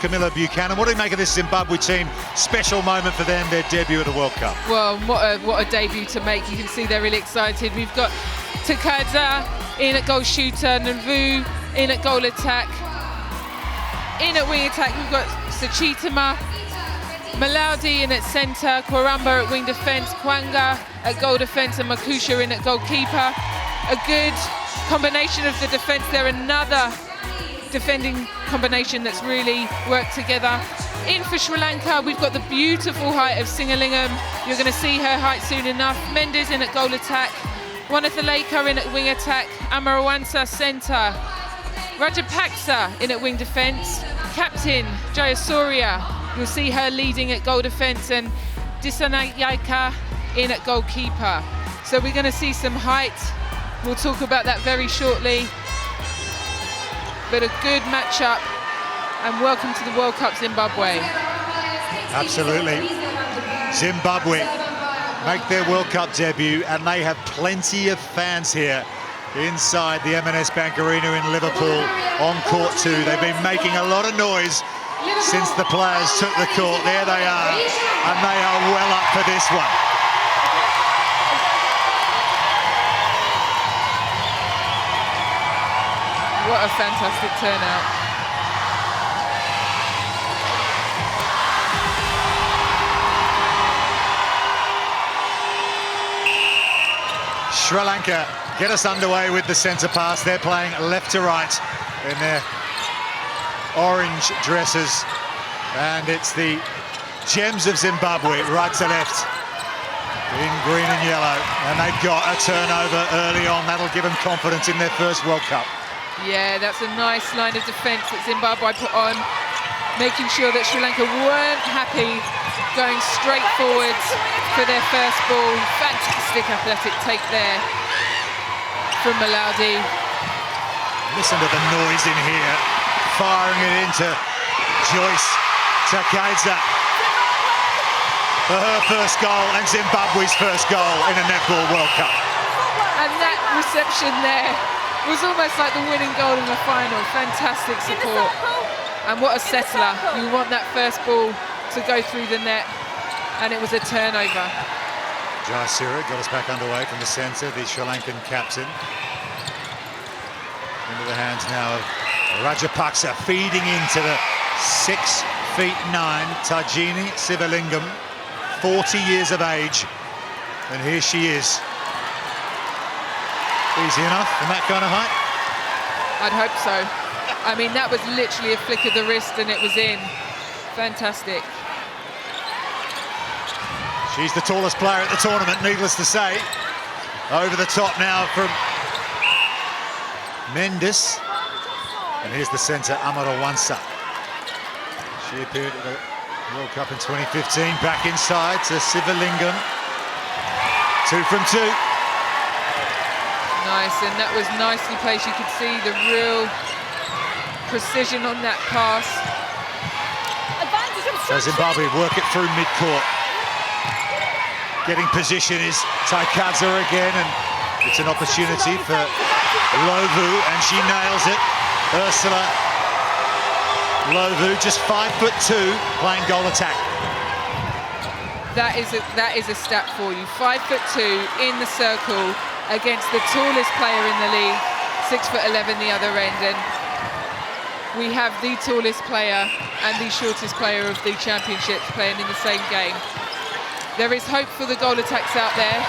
Camilla Buchanan. What do you make of this Zimbabwe team? Special moment for them, their debut at the World Cup. Well, what a debut to make. You can see they're really excited. We've got Takadza in at goal shooter, Nvu in at goal attack. In at wing attack, we've got Sachitama, Malaudi in at centre, Kwaramba at wing defence, Kwanga at goal defence, and Makusha in at goalkeeper. A good combination of the defence there, another defending combination that's really worked together. In for Sri Lanka, we've got the beautiful height of Singalingam. You're going to see her height soon enough. Mendes in at goal attack, Wanathaleka in at wing attack, Amarawansa centre, Rajapaksa in at wing defence, captain Jayasuriya, you'll see her leading at goal defence, and Disanayaka in at goalkeeper. So we're going to see some height. We'll talk about that very shortly. But a good matchup, and welcome to the World Cup, Zimbabwe. Absolutely. Zimbabwe make their World Cup debut, and they have plenty of fans here inside the M&S Bank Arena in Liverpool on court 2. They've been making a lot of noise since the players took the court. There they are, and they are well up for this one. What a fantastic turnout. Sri Lanka get us underway with the centre pass. They're playing left to right in their orange dresses, and it's the Gems of Zimbabwe right to left in green and yellow, and they've got a turnover early on. That'll give them confidence in their first World Cup. Yeah, that's a nice line of defence that Zimbabwe put on, making sure that Sri Lanka weren't happy going straight forwards for their first ball. Fantastic athletic take there from Malaudi. Listen to the noise in here, firing it into Joyce Takadza for her first goal and Zimbabwe's first goal in a Netball World Cup. And that reception there was almost like the winning goal in the final. Fantastic support. And what a settler. You want that first ball to go through the net, and it was a turnover. Jayasuriya got us back underway from the centre, the Sri Lankan captain. Into the hands now of Rajapaksa, feeding into the 6'9" Tajini Sivalingam, 40 years of age, and here she is. Easy enough from that kind of height? I'd hope so. I mean, that was literally a flick of the wrist and it was in. Fantastic. She's the tallest player at the tournament, needless to say. Over the top now from Mendes. And here's the centre, Amarawansa. She appeared at the World Cup in 2015. Back inside to Sivalingam. 2 from 2. Nice, and that was nicely placed. You could see the real precision on that pass. So Zimbabwe work it through mid-court. Getting position is Takadza again, and it's an opportunity for Lovu, and she nails it. Ursula Lovu, just 5'2", playing goal attack. That is a stat for you. 5'2" in the circle against the tallest player in the league, 6'11" the other end, and we have the tallest player and the shortest player of the championships playing in the same game. There is hope for the goal attacks out there.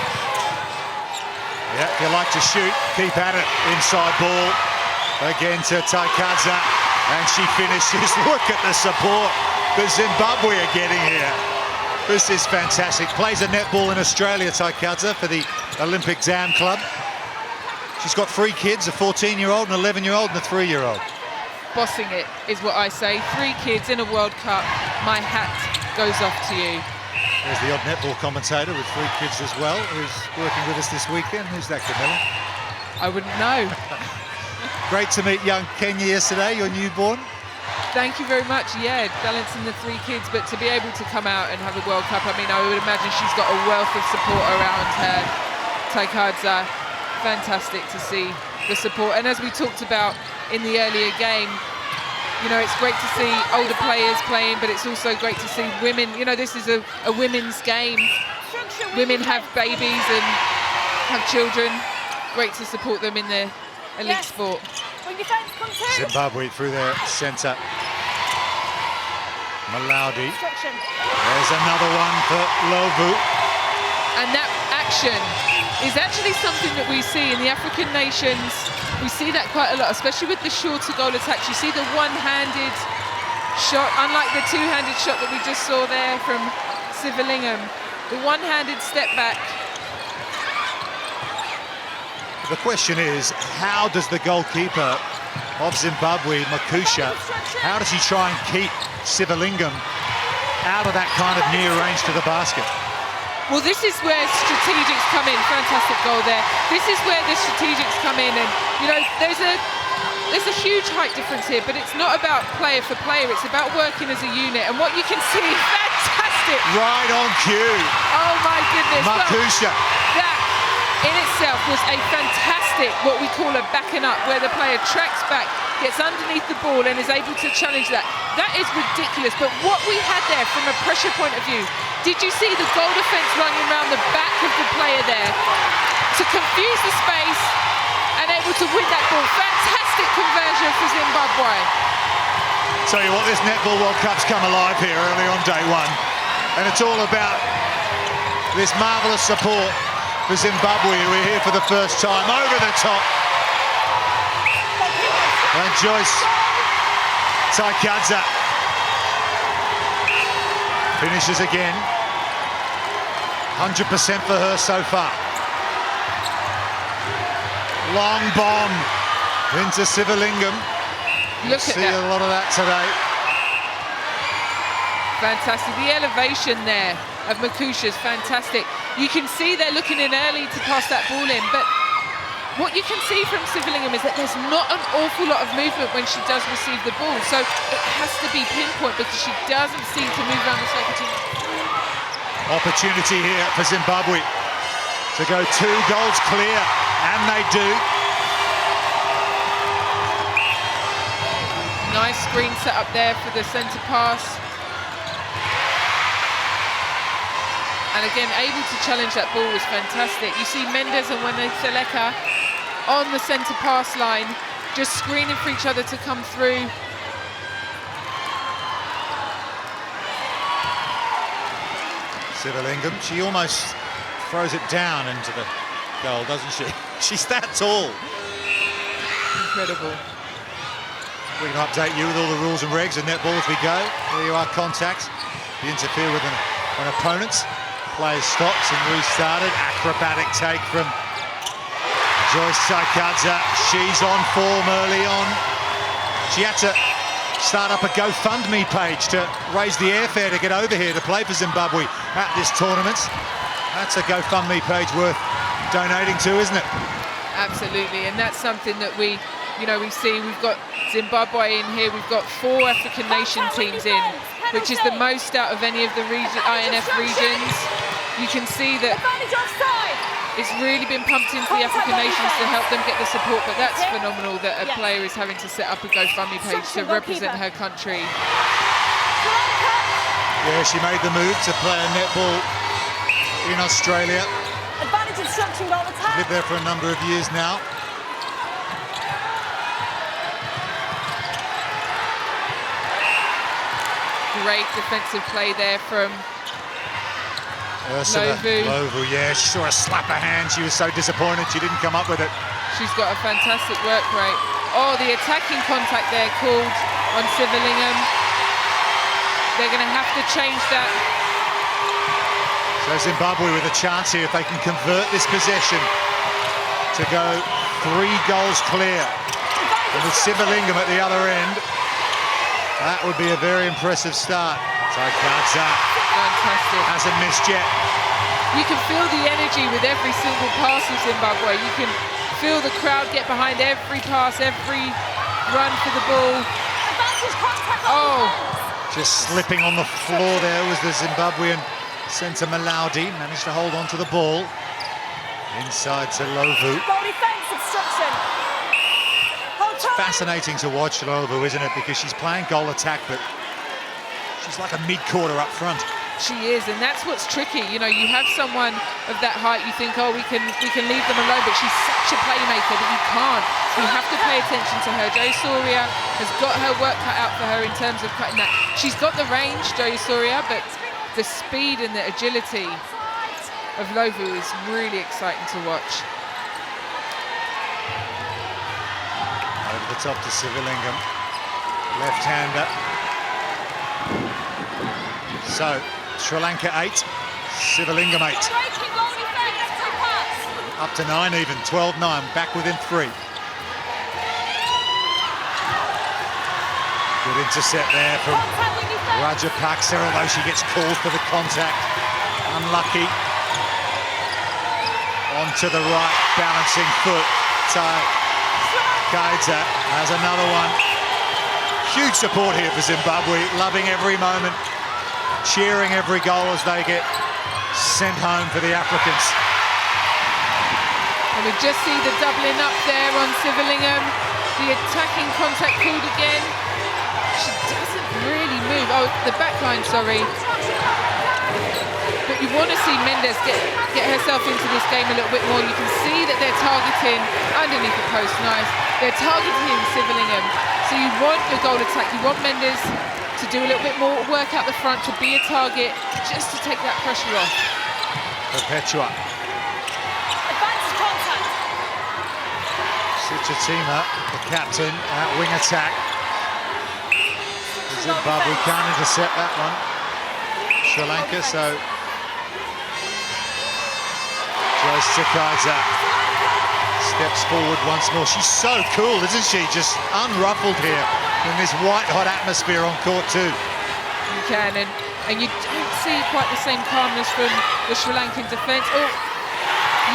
Yeah, if you like to shoot, keep at it. Inside ball again to Takadza, and she finishes. Look at the support that Zimbabwe are getting here. This is fantastic. Plays a netball in Australia, Takadza, for the Olympic Dam Club. She's got 3 kids, a 14-year-old, an 11-year-old, and a 3-year-old. Bossing it is what I say. 3 kids in a World Cup. My hat goes off to you. There's the odd netball commentator with 3 kids as well, who's working with us this weekend. Who's that, Camilla? I wouldn't know. Great to meet young Kenya yesterday, your newborn. Thank you very much. Yeah, balancing the 3 kids, but to be able to come out and have a World Cup, I mean, I would imagine she's got a wealth of support around her. Takadza, fantastic to see the support. And as we talked about in the earlier game, You know, it's great to see older players playing, but it's also great to see women. You know, this is a women's game. Women have babies and have children. Great to support them in their elite sport. Zimbabwe through their centre. Malaudi. There's another one for Lovu. And that action is actually something that we see in the African nations. We see that quite a lot, especially with the shorter goal attacks. You see the one-handed shot, unlike the two-handed shot that we just saw there from Sivalingam. The one-handed step back. The question is, how does the goalkeeper of Zimbabwe, Makusha, how does he try and keep Sivalingam out of that kind of near range to the basket? Well, this is where strategics come in. Fantastic goal there. This is where the strategics come in, and you know, there's a huge height difference here, but it's not about player for player. It's about working as a unit. And what you can see, fantastic. Right on cue. Oh my goodness. Makusha. Well, that in itself was a fantastic, what we call a backing up, where the player tracks back, gets underneath the ball and is able to challenge that. That is ridiculous. But what we had there from a pressure point of view, did you see the goal defence running around the back of the player there to confuse the space and able to win that ball? Fantastic conversion for Zimbabwe. Tell you what, this Netball World Cup's come alive here early on day one. And it's all about this marvellous support for Zimbabwe, who are here for the first time. Over the top. And Joyce Taikadza finishes again. 100% for her so far. Long bomb into Sivalingam. Look at See that. a lot of that today. Fantastic. The elevation there of Makusha is fantastic. You can see they're looking in early to pass that ball in, but what you can see from Sivalingam is that there's not an awful lot of movement when she does receive the ball, so it has to be pinpoint because she doesn't seem to move around the circle too much. Opportunity here for Zimbabwe to go 2 goals clear, and they do. Nice screen set up there for the centre pass. And again, able to challenge that ball was fantastic. You see Mendes and Wanetheleka on the centre pass line, just screening for each other to come through. Sivalingam, she almost throws it down into the goal, doesn't she? She's that tall. Incredible. We can update you with all the rules and regs and netball as we go. There you are, contacts. If you interfere with an opponent, play stops and restarted. Acrobatic take from Joyce Taikadza. She's on form early on. She had to start up a GoFundMe page to raise the airfare to get over here to play for Zimbabwe at this tournament. That's a GoFundMe page worth donating to, isn't it? Absolutely, and that's something that we see. We've got Zimbabwe in here. We've got 4 African nation teams in, which is the most out of any of the INF regions. You can see that it's really been pumped into the African nations to help them get the support, but that's phenomenal that a player is having to set up a GoFundMe page to represent her country. Yeah, she made the move to play a netball in Australia. Lived there for a number of years now. Great defensive play there from Lovu, yeah, she saw her slap her hand. She was so disappointed she didn't come up with it. She's got a fantastic work rate. Oh, the attacking contact there called on Sivalingam. They're going to have to change that. So Zimbabwe with a chance here if they can convert this possession to go 3 goals clear. And with Sivalingam at the other end, that would be a very impressive start. Taikadza. Fantastic. Hasn't missed yet. You can feel the energy with every single pass of Zimbabwe. You can feel the crowd get behind every pass, every run for the ball. Oh. Just slipping on the floor there was the Zimbabwean centre Malaudi. Managed to hold on to the ball. Inside to Lovu. It's fascinating to watch Lovu, isn't it? Because she's playing goal attack, but she's like a mid-quarter up front. She is, and that's what's tricky. You know, you have someone of that height, you think, oh, we can leave them alone, but she's such a playmaker that you can't. You have to pay attention to her. Jo Soria has got her work cut out for her in terms of cutting that. She's got the range, Jo Soria, but the speed and the agility of Lovu is really exciting to watch. Over the top to Sivalingham, left-hander. So, Sri Lanka 8, Sivalingham 8. Up to 9 even, 12-9, back within 3. Good intercept there from Rajapaksa, although she gets called for the contact. Unlucky. Onto the right, balancing foot. Kaidza has another one. Huge support here for Zimbabwe, loving every moment, cheering every goal as they get sent home for the Africans. And we just see the doubling up there on Sivalingham. The attacking contact called again. She doesn't really move. Oh, the back line, sorry. But you want to see Mendes get herself into this game a little bit more. You can see that they're targeting underneath the post, nice. They're targeting Sivalingham. So you want your goal attack. You want Mendes to do a little bit more work out the front, to be a target, just to take that pressure off. Perpetua. Sichatima, the captain, at wing attack. Zimbabwe can't intercept that one. Sri Lanka, so Joyce Kaidza steps forward once more. She's so cool, isn't she? Just unruffled here in this white-hot atmosphere on court too. You can, and you don't see quite the same calmness from the Sri Lankan defence. Oh,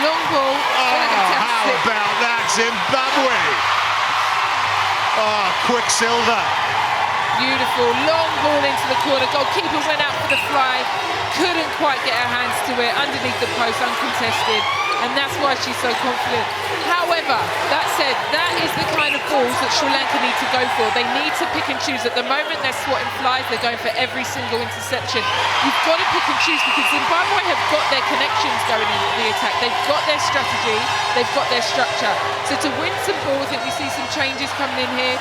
long ball. How about that, Zimbabwe? Oh, Quicksilver. Beautiful, long ball into the corner. Goalkeeper went out for the fly, couldn't quite get her hands to it, underneath the post, uncontested, and that's why she's so confident. However, that said, that is the kind of balls that Sri Lanka need to go for. They need to pick and choose. At the moment, they're swatting flies, they're going for every single interception. You've got to pick and choose, because Zimbabwe have got their connections going into the attack. They've got their strategy, they've got their structure. So to win some balls, I think we see some changes coming in here.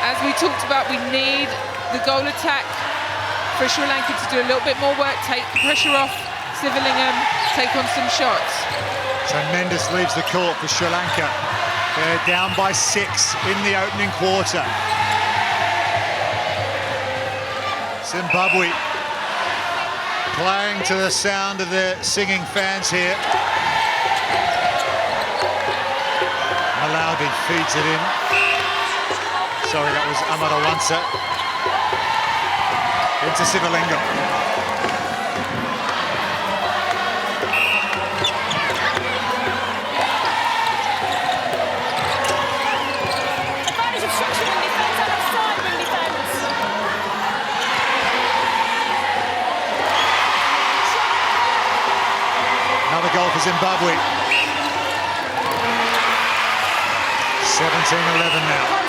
As we talked about, we need the goal attack for Sri Lanka to do a little bit more work, take the pressure off Sivalingham, take on some shots. So Mendes leaves the court for Sri Lanka. They're down by 6 in the opening quarter. Zimbabwe playing to the sound of their singing fans here. Malaudi feeds it in. Sorry, that was Amarawansa. Into Sivalingham. Another goal for Zimbabwe. 17-11 now.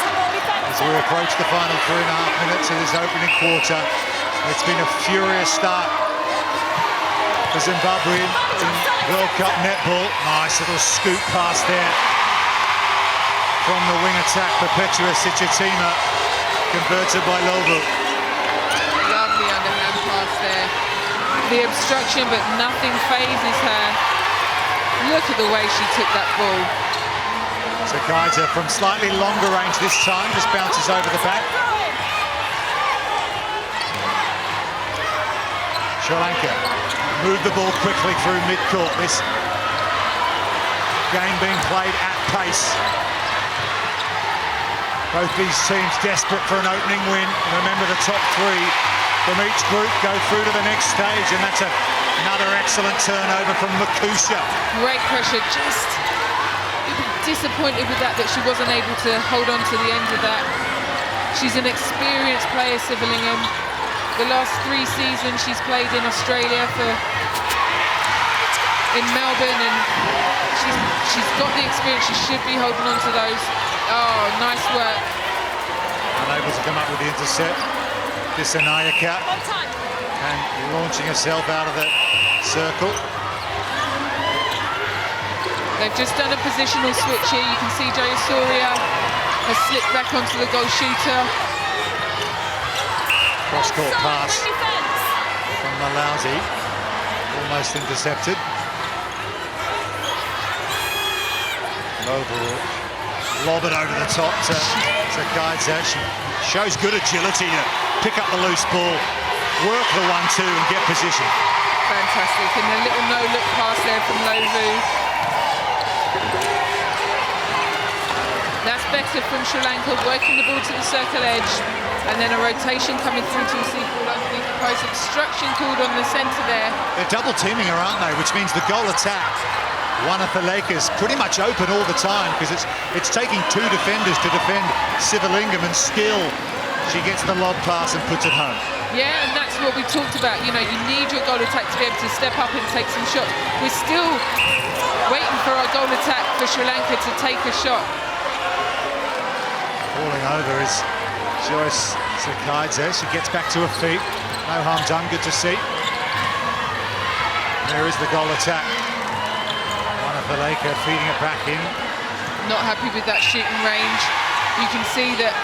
As we approach the final 3.5 minutes of this opening quarter, it's been a furious start for Zimbabwe in World Cup netball. Nice little scoop pass there from the wing attack. Perpetua Sichatima, converted by Lovu. Lovely underhand pass there. The obstruction, but nothing phases her. Look at the way she took that ball. So Kaidza from slightly longer range this time, just bounces over the back. Sri Lanka move the ball quickly through mid-court. This game being played at pace. Both these teams desperate for an opening win. Remember, the top 3 from each group go through to the next stage, and that's another excellent turnover from Makusha. Great pressure, just disappointed with that she wasn't able to hold on to the end of that. She's an experienced player, Sivalingham. The last 3 seasons she's played in Australia for in Melbourne, and she's got the experience. She should be holding on to those. Oh, nice work. Unable to come up with the intercept. Dissanayake. And launching herself out of the circle. They've just done a positional switch here. You can see Jayasuriya has slipped back onto the goal shooter. Cross-court pass from Malauzi. Almost intercepted. Overall, lob it over the top to Kaidza. She shows good agility to pick up the loose ball, work the 1-2 and get position. Fantastic, and a little no-look pass there from Lovu. That's better from Sri Lanka, working the ball to the circle edge, and then a rotation coming through to the sequel underneath the post. Obstruction called on the centre there. They're double teaming her, aren't they? Which means the goal attack, one of the Lakers pretty much open all the time, because it's taking two defenders to defend Sivalingam, and still she gets the lob pass and puts it home. Yeah, and that's what we talked about. You know, you need your goal attack to be able to step up and take some shots. We're still waiting for our goal attack for Sri Lanka to take a shot. Falling over is Joyce Kaidza. She gets back to her feet. No harm done, good to see. There is the goal attack. One of the Lakers feeding it back in. Not happy with that shooting range. You can see that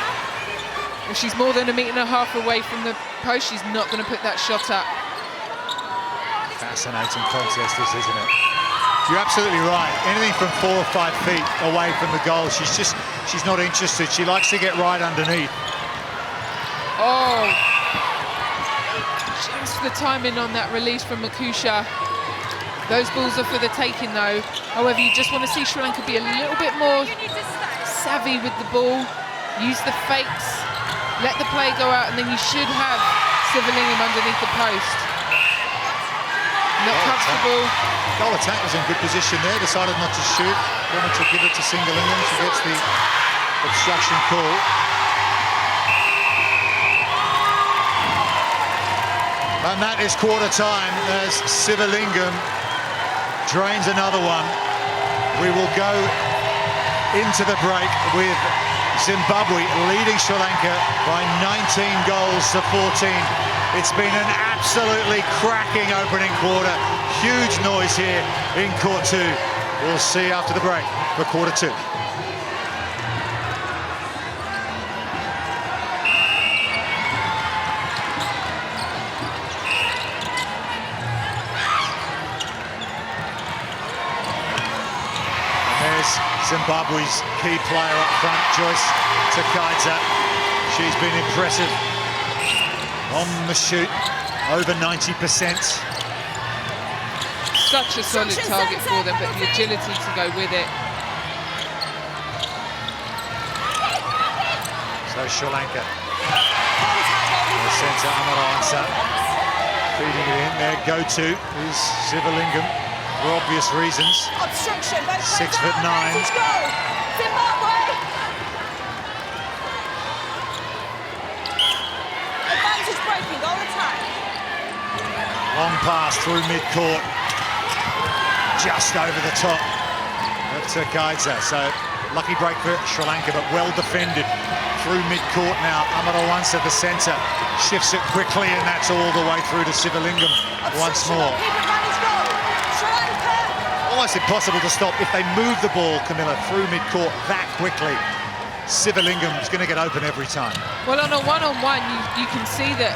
if she's more than 1.5 meters away from the post, she's not going to put that shot up. Fascinating contest this, isn't it? You're absolutely right. Anything from 4 or 5 feet away from the goal, she's not interested. She likes to get right underneath. Oh, just the timing on that release from Makusha. Those balls are for the taking though. However, you just want to see Sri Lanka be a little bit more savvy with the ball. Use the fakes, let the play go out, and then you should have Sivalingam underneath the post. Not comfortable. Goal attack was in good position there, decided not to shoot, wanted to give it to Singalingam. She gets the obstruction call. And that is quarter time as Sivalingam drains another one. We will go into the break with Zimbabwe leading Sri Lanka by 19 goals to 14. It's been an absolutely cracking opening quarter. Huge noise here in court 2. We'll see you after the break for quarter 2. Zimbabwe's key player up front, Joyce Kaidza. She's been impressive on the shoot, over 90%. Such a solid target for them, but the agility to go with it. So Sri Lanka. The centre, Amaransa, feeding it in. Their go-to is Sivalingam. For obvious reasons. Obstruction, 6'9". Zimbabwe. Advantage breaking, goal attack. Long pass through mid-court. Just over the top of Kaidza. So lucky break for Sri Lanka, but well defended through mid-court now. Amaransa, the centre, shifts it quickly, and that's all the way through to Sivalingam once more. Almost impossible to stop if they move the ball, Camilla, through mid-court that quickly. Sivalingam's going to get open every time. Well, on a one-on-one, you can see that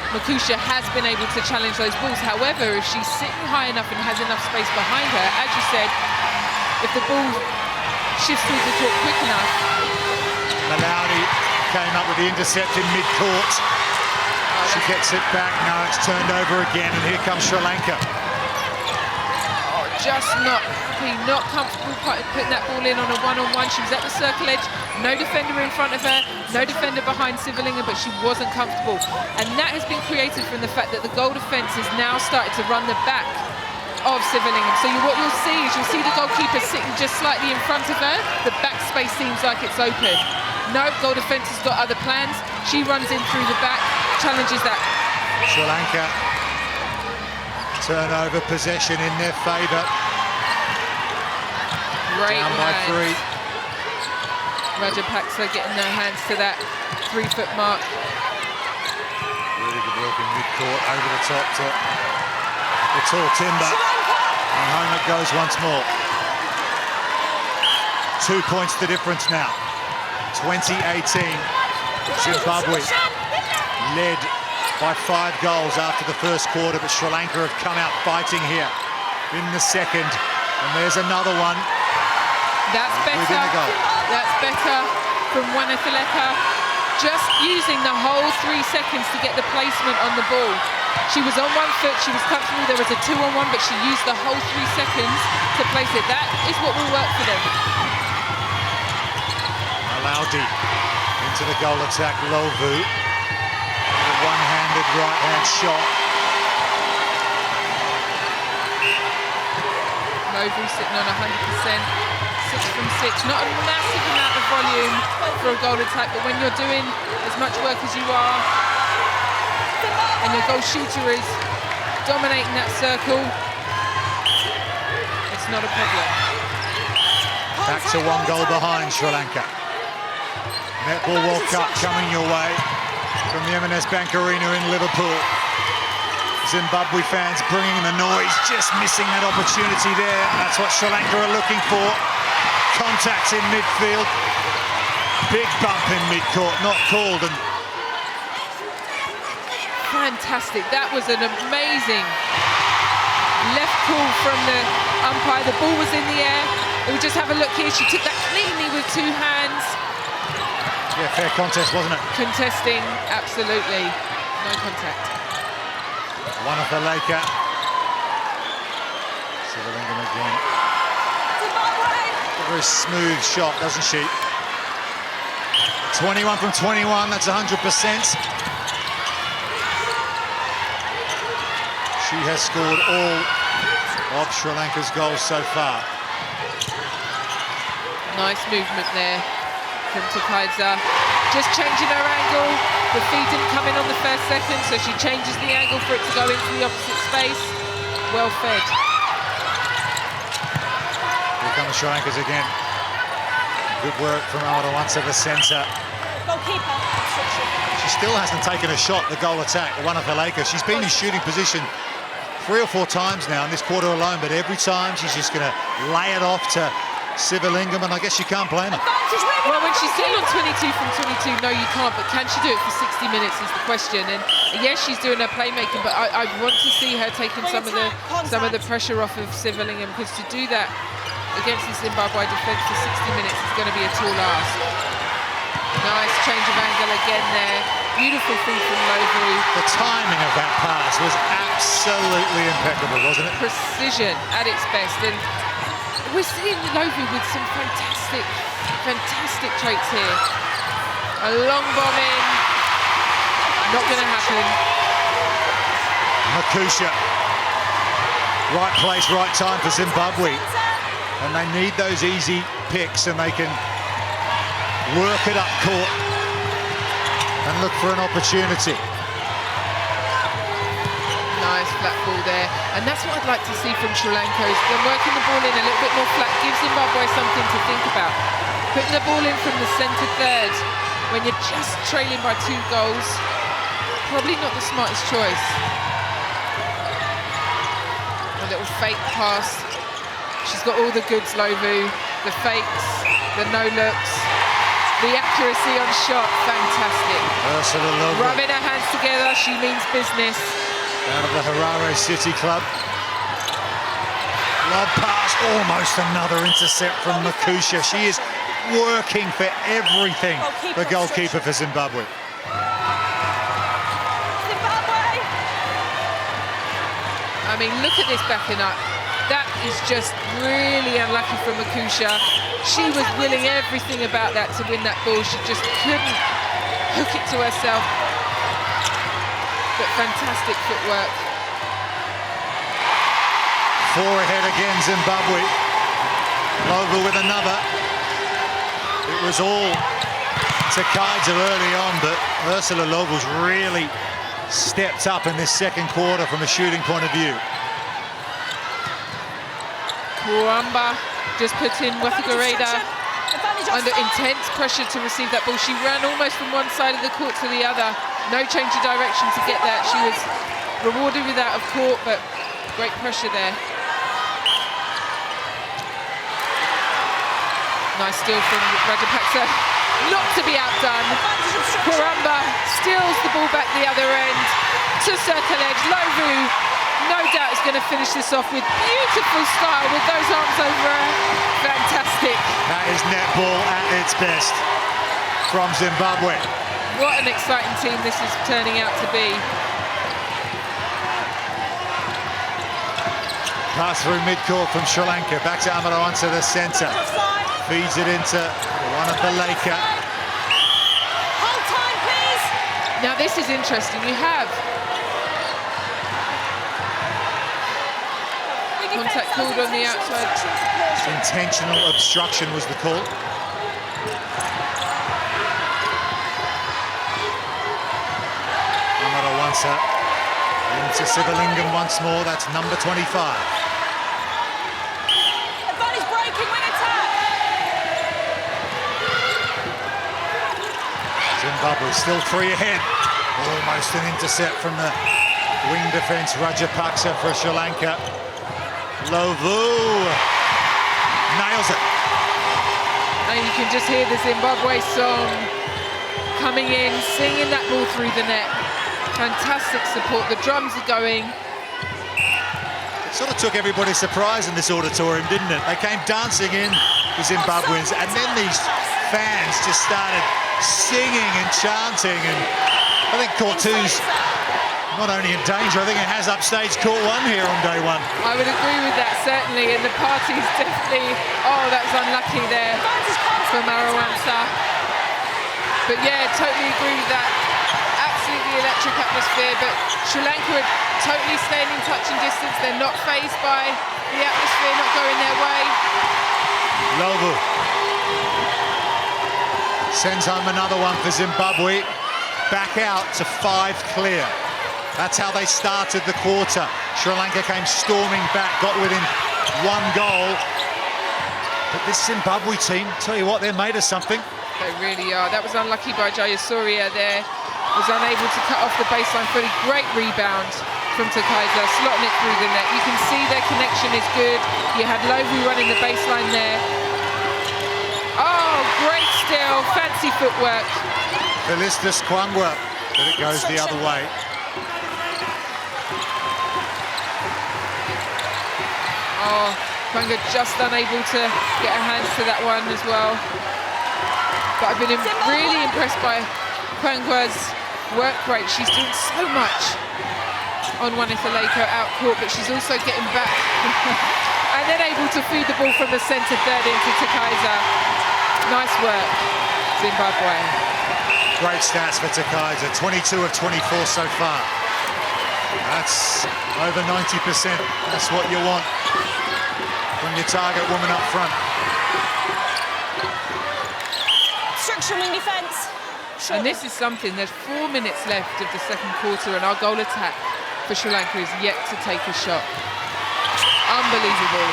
Makusha has been able to challenge those balls. However, if she's sitting high enough and has enough space behind her, as you said, if the ball shifts through the court quick enough. Malaudi came up with the intercept in mid-court. She gets it back. Now it's turned over again, and here comes Sri Lanka. Just not comfortable putting that ball in on a one-on-one. She was at the circle edge, no defender in front of her, no defender behind Sivalingam, but she wasn't comfortable. And that has been created from the fact that the goal defence has now started to run the back of Sivalingam. So what you'll see is you'll see the goalkeeper sitting just slightly in front of her. The back space seems like it's open. No, goal defence has got other plans. She runs in through the back, challenges that. Sri Lanka Turnover possession in their favour. Great Down by 3. Rajapaksa getting their hands to that 3-foot mark. Really good work in mid-court, over the top to the tall timber. And home it goes once more. 2 points the difference now. 2018. Zimbabwe led by 5 goals after the first quarter, but Sri Lanka have come out fighting here in the second. And there's another one. That's better. Within a goal. That's better from Wanathaleka. Just using the whole 3 seconds to get the placement on the ball. She was on 1 foot, she was comfortable, there was a 2-on-1, but she used the whole 3 seconds to place it. That is what will work for them. Alaudi into the goal attack, Lovu. A one-handed right-hand shot. Lovu sitting on 100%. 6 from 6. Not a massive amount of volume for a goal attack, but when you're doing as much work as you are, and your goal shooter is dominating that circle, it's not a problem. Back to 1 goal behind Sri Lanka. Netball World Cup coming your way from the M&S Bank Arena in Liverpool. Zimbabwe fans bringing the noise, just missing that opportunity there. That's what Sri Lanka are looking for. Contact in midfield. Big bump in mid-court, not called. And fantastic. That was an amazing left call from the umpire. The ball was in the air. We'll just have a look here. She took that cleanly with 2 hands. yeah, fair contest, wasn't it? Contesting, absolutely. No contact. Wanathaleka. Sivalingam again. A very smooth shot, doesn't she? 21 from 21, that's 100%. She has scored all of Sri Lanka's goals so far. Nice movement there from Takaidza. Just changing her angle. The feed didn't come in on the first second, so she changes the angle for it to go into the opposite space. Well fed. Here come the Sri Lankas again. Good work from Alda to the centre. Goalkeeper. She still hasn't taken a shot, the goal attack, the Wanathaleka. She's been in shooting position 3 or 4 times now in this quarter alone, but every time she's just going to lay it off to Sivalingam, and I guess you can't blame her. Well, when she's still on 22 from 22, no, you can't, but can she do it for 60 minutes is the question. And yes, she's doing her playmaking, but I want to see her taking some of the pressure off of Sivalingam, because to do that against the Zimbabwe defence for 60 minutes is going to be a tall ask. Nice change of angle again there. Beautiful feed from Lovu. The timing of that pass was absolutely impeccable, wasn't it? Precision at its best. And we're seeing Lovu with some fantastic traits here. A long bomb in. Not going to happen. Makusha. Right place, right time for Zimbabwe. And they need those easy picks, and they can work it up court and look for an opportunity. Nice flat ball there. And that's what I'd like to see from Sri Lanka, is them working the ball in a little bit more flat, gives Zimbabwe something to think about. Putting the ball in from the centre third when you're just trailing by 2 goals, probably not the smartest choice. A little fake pass. She's got all the goods, Lovu. The fakes, the no-looks, the accuracy on shot, fantastic. Ursula Lovu. Rubbing her hands together, she means business. Out of the Harare City Club. Lob pass, almost another intercept from Makusha. She is working for everything, the goalkeeper for Zimbabwe. I mean, look at this backing up. That is just really unlucky from Makusha. She was willing everything about that to win that ball. She just couldn't hook it to herself. But fantastic footwork. 4 ahead again, Zimbabwe. Lovu with another. It was all Takaidza early on, but Ursula Lovu's really stepped up in this second quarter from a shooting point of view. Kuramba just put in Wathagoreda Advantage under offside. intense pressure to receive that ball. She ran almost from one side of the court to the other. No change of direction to get that. She was rewarded with that of court, but great pressure there. Nice steal from Rajapaksa. Not to be outdone. Advantage obstruction. Kuramba steals the ball back the other end to circle edge. Lovu, no doubt, is going to finish this off with beautiful style with those arms over her. Fantastic. That is netball at its best from Zimbabwe. What an exciting team this is turning out to be. Pass through mid-court from Sri Lanka. Back to Amarawansa, the centre. Offside. Feeds it into one of the Laker. Hold time, please. Now this is interesting. You have contact called on the outside. Intentional obstruction was the call. Amarawansa into Sivalingam once more. That's number 25. Advantage breaking, wing attack. Zimbabwe still 3 ahead. Almost an intercept from the wing defence. Rajapaksa for Sri Lanka. Lovu nails it. And you can just hear the Zimbabwe song coming in, singing that ball through the net. Fantastic support. The drums are going. It sort of took everybody by surprise in this auditorium, didn't it? They came dancing in, the Zimbabweans, and then these fans just started singing and chanting. And I think court two's not only in danger, I think it has upstaged court one here on day one. I would agree with that, certainly, and the party's definitely, oh, that was unlucky there for Marawansa. But yeah, totally agree with that. Absolutely electric atmosphere, but Sri Lanka are totally staying in touch and distance. They're not fazed by the atmosphere not going their way. Lovu sends home another one for Zimbabwe. Back out to 5 clear. That's how they started the quarter. Sri Lanka came storming back, got within 1 goal. But this Zimbabwe team, tell you what, they're made of something. They really are. That was unlucky by Jayasuriya there. Was unable to cut off the baseline fully. Great rebound from Takaiza, slotting it through the net. You can see their connection is good. You had Lovu running the baseline there. Oh, great steal, fancy footwork. Felistas Kwangwa, but it goes the other way. Oh, Kwanga just unable to get her hands to that one as well. But I've been really impressed by Kwangwa's work rate. She's doing so much on Wanitha Laker out court, but she's also getting back and then able to feed the ball from the centre third into Takaiza. Nice work, Zimbabwe. Great stats for Takaiza, 22 of 24 so far. That's over 90%. That's what you want from your target woman up front. Obstruction, wing defence. And this is something, there's 4 minutes left of the second quarter and our goal attack for Sri Lanka is yet to take a shot. Unbelievable.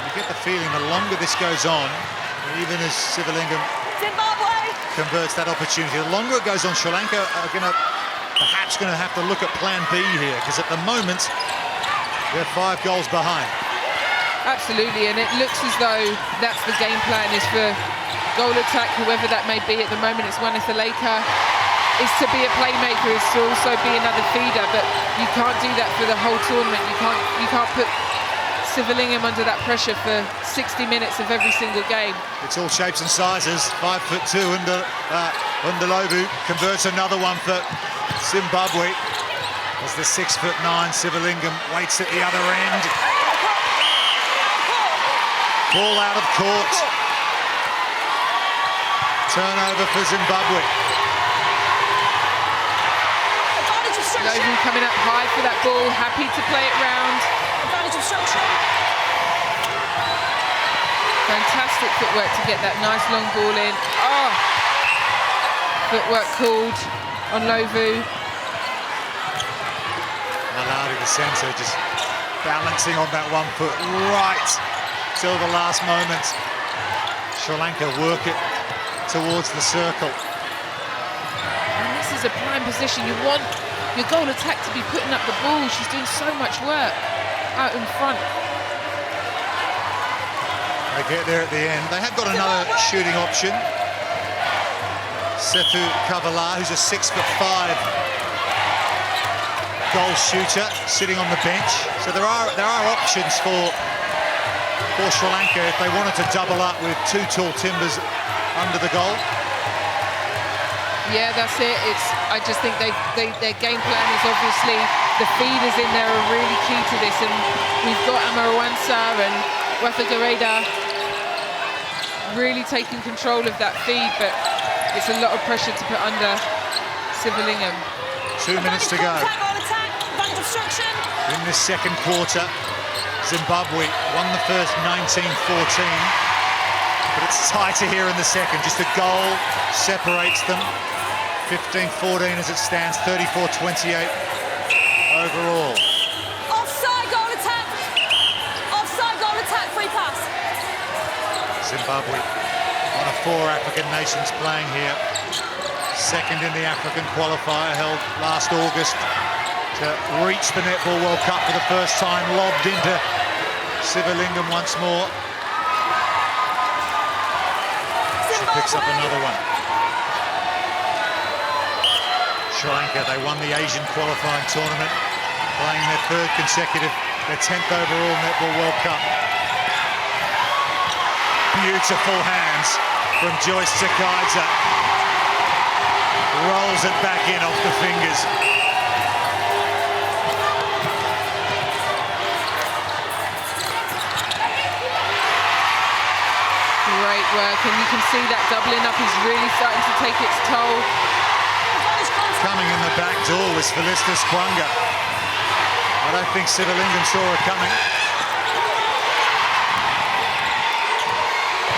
You get the feeling the longer this goes on, even as Sivalingam Zimbabwe. converts that opportunity, the longer it goes on, Sri Lanka are perhaps going to have to look at plan B here, because at the moment they're 5 goals behind. Absolutely, and it looks as though that's the game plan, is for goal attack, whoever that may be. At the moment it's Wanitha Laker, is to be a playmaker, is to also be another feeder, but you can't do that for the whole tournament. You can't put Sivalingam under that pressure for 60 minutes of every single game. It's all shapes and sizes. 5'2" Lovu converts another one for Zimbabwe as the 6'9" Sivalingam waits at the other end. Ball out of court. Turnover for Zimbabwe. Lovu coming up high for that ball, happy to play it round. Advantage obstruction. Fantastic footwork to get that nice long ball in. Oh! Footwork called on Lovu. Malari, the centre, just balancing on that 1 foot right till the last moment. Sri Lanka work it towards the circle. And this is a prime position. You want your goal attack to be putting up the ball. She's doing so much work out in front. They get there at the end. They have got another shooting option. Sefu Kavala, who's a 6'5" goal shooter, sitting on the bench. So there are options for Sri Lanka if they wanted to double up with two tall timbers under the goal. Yeah, that's it. I just think their game plan is obviously the feeders in there are really key to this, and we've got Amarawansa and Wathagareda really taking control of that feed, but it's a lot of pressure to put under Sivalingam. 2 minutes to go. In this second quarter, Zimbabwe won the first 19-14, but it's tighter here in the second. Just a goal separates them. 15-14 as it stands, 34-28 overall. Offside goal attack. Offside goal attack, free pass. Zimbabwe, one of 4 African nations playing here. Second in the African qualifier held last August to reach the Netball World Cup for the first time. Lobbed into Sivalingam once more. She picks up another one. Sri Lanka, they won the Asian qualifying tournament, playing their 3rd consecutive, their 10th overall Netball World Cup. Beautiful hands from Joyce Takaiza. Rolls it back in off the fingers. Great work, and you can see that doubling up is really starting to take its toll. Coming in the back door was Felicitas Kwanga. I don't think Sivalingam saw her coming.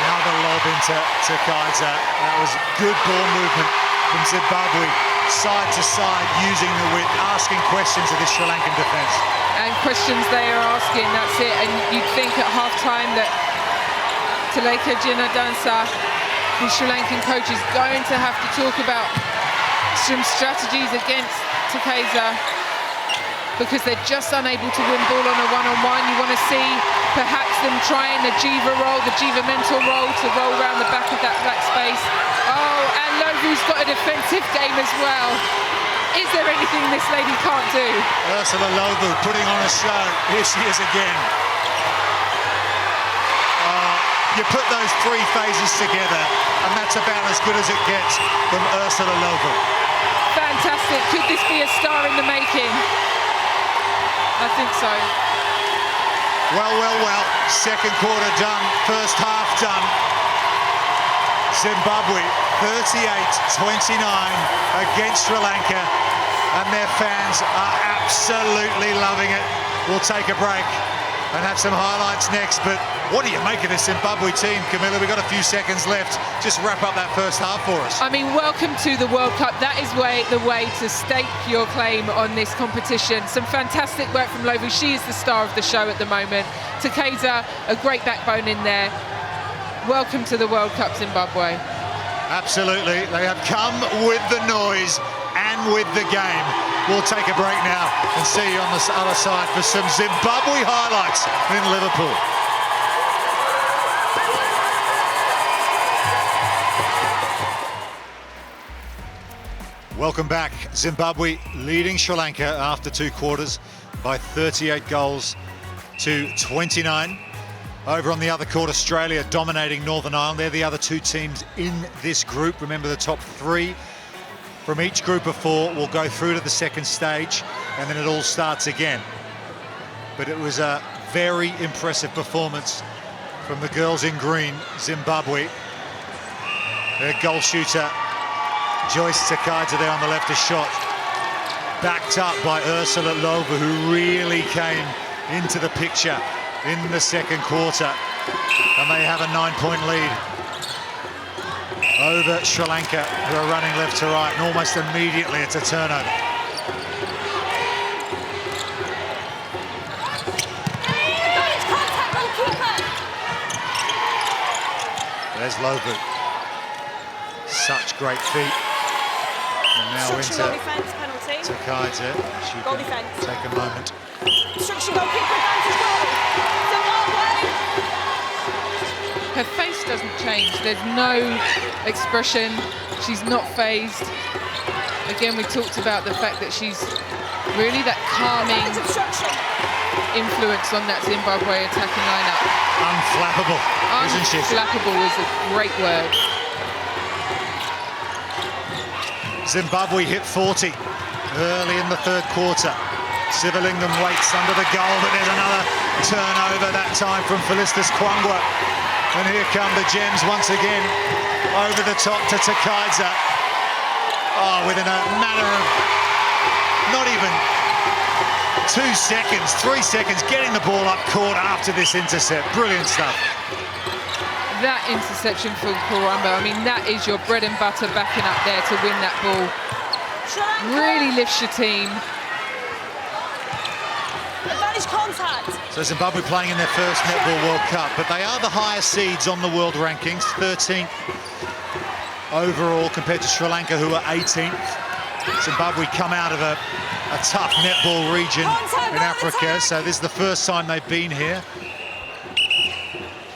Another lob into Takaiza. That was good ball movement from Zimbabwe, side to side, using the width, asking questions of the Sri Lankan defence. And questions they are asking, that's it. And you'd think at half-time that Taleka Jinadansa, the Sri Lankan coach, is going to have to talk about some strategies against Takaiza because they're just unable to win ball on a one-on-one. You want to see perhaps them trying the Jiva roll, the Jiva mental roll to roll around the back of that black space. Oh, and Lovu's got a defensive game as well. Is there anything this lady can't do? Ursula Lovu putting on a show. Here she is again. You put those 3 phases together, and that's about as good as it gets from Ursula Lovu. Fantastic. Could this be a star in the making? I think so. Well, well, well. Second quarter done. First half done. Zimbabwe 38-29 against Sri Lanka, and their fans are absolutely loving it. We'll take a break and have some highlights next, but what do you make of this Zimbabwe team, Camilla? We've got a few seconds left. Just wrap up that first half for us. I mean, welcome to the World Cup. That is the way to stake your claim on this competition. Some fantastic work from Lovu. She is the star of the show at the moment. Takaiza, a great backbone in there. Welcome to the World Cup, Zimbabwe. Absolutely. They have come with the noise and with the game. We'll take a break now and see you on the other side for some Zimbabwe highlights in Liverpool. Welcome back. Zimbabwe leading Sri Lanka after 2 quarters by 38 goals to 29. Over on the other court, Australia dominating Northern Ireland. They're the other 2 teams in this group. Remember, the top 3 from each group of 4 will go through to the second stage, and then it all starts again. But it was a very impressive performance from the girls in green, Zimbabwe. Their goal shooter, Joyce Takaiza, there on the left, a shot backed up by Ursula Lovu, who really came into the picture in the second quarter, and they have a 9-point lead over Sri Lanka, who are running left to right, and almost immediately it's a turnover. has Lovu. Such great feet. And now into Goal defence penalty. Takaiza. She Goal can defence. take a moment. Obstruction goalkeeper advantage goal. Zimbabwe. Her face doesn't change. There's no expression. She's not phased. Again, we talked about the fact that she's really that calming influence on that Zimbabwe attacking lineup. Unflappable, isn't she? Unflappable is a great word. Zimbabwe hit 40 early in the third quarter. Sivalingam waits under the goal, but there's another turnover, that time from Felistas Kwangwa. And here come the Gems once again, over the top to Takaiza. Oh, within a matter of not even 2 seconds, 3 seconds, getting the ball up court after this intercept. Brilliant stuff. That interception from Kwangwa, I mean, that is your bread and butter backing up there to win that ball. Really lifts your team. Advantage contact. So Zimbabwe playing in their first Netball World Cup, but they are the highest seeds on the world rankings, 13th overall compared to Sri Lanka, who are 18th. Zimbabwe come out of a tough netball region in Africa, so this is the first time they've been here.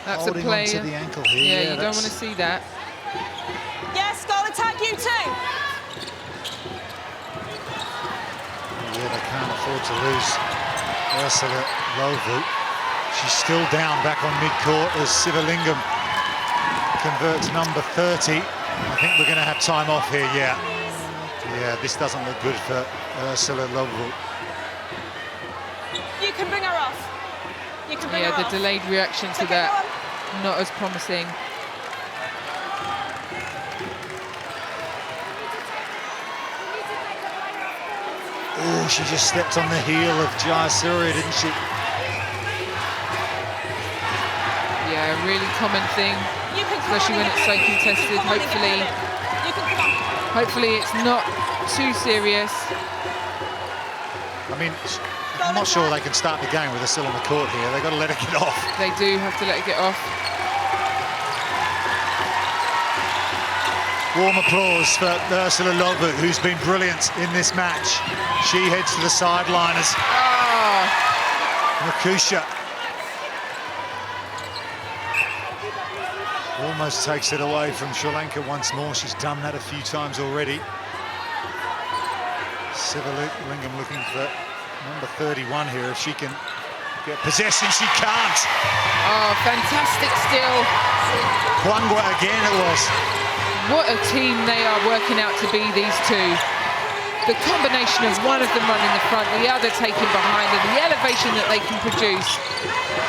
That's Holding a play. onto the ankle here. Yeah, you don't want to see that. Yes, goal attack, you too. Yeah, they can't afford to lose Ursula Lovu. She's still down back on mid-court as Sivalingam converts number 30. I think we're going to have time off here, yeah. Yeah, this doesn't look good for Ursula Lovu. You can bring her off. You can bring her Yeah, the off. delayed reaction to that, not as promising. Oh, she just stepped on the heel of Jayasuriya, didn't she? Yeah, a really common thing, You can come especially on when and it's so get- contested. come on and get Hopefully, rid of it. You can come on. hopefully it's not too serious. I mean, I'm not sure they can start the game with her still on the court here. They've got to let her get off. They do have to let it get off. Warm applause for Ursula Lovu, who's been brilliant in this match. She heads to the sideline as Oh, Makusha almost takes it away from Sri Lanka once more. She's done that a few times already. Sivalingam looking for number 31 here. If she can get possession, she can't. oh, fantastic steal. Kwangwa again it was. What a team they are working out to be, these two. The combination of one of them running the front, the other taking behind, and the elevation that they can produce.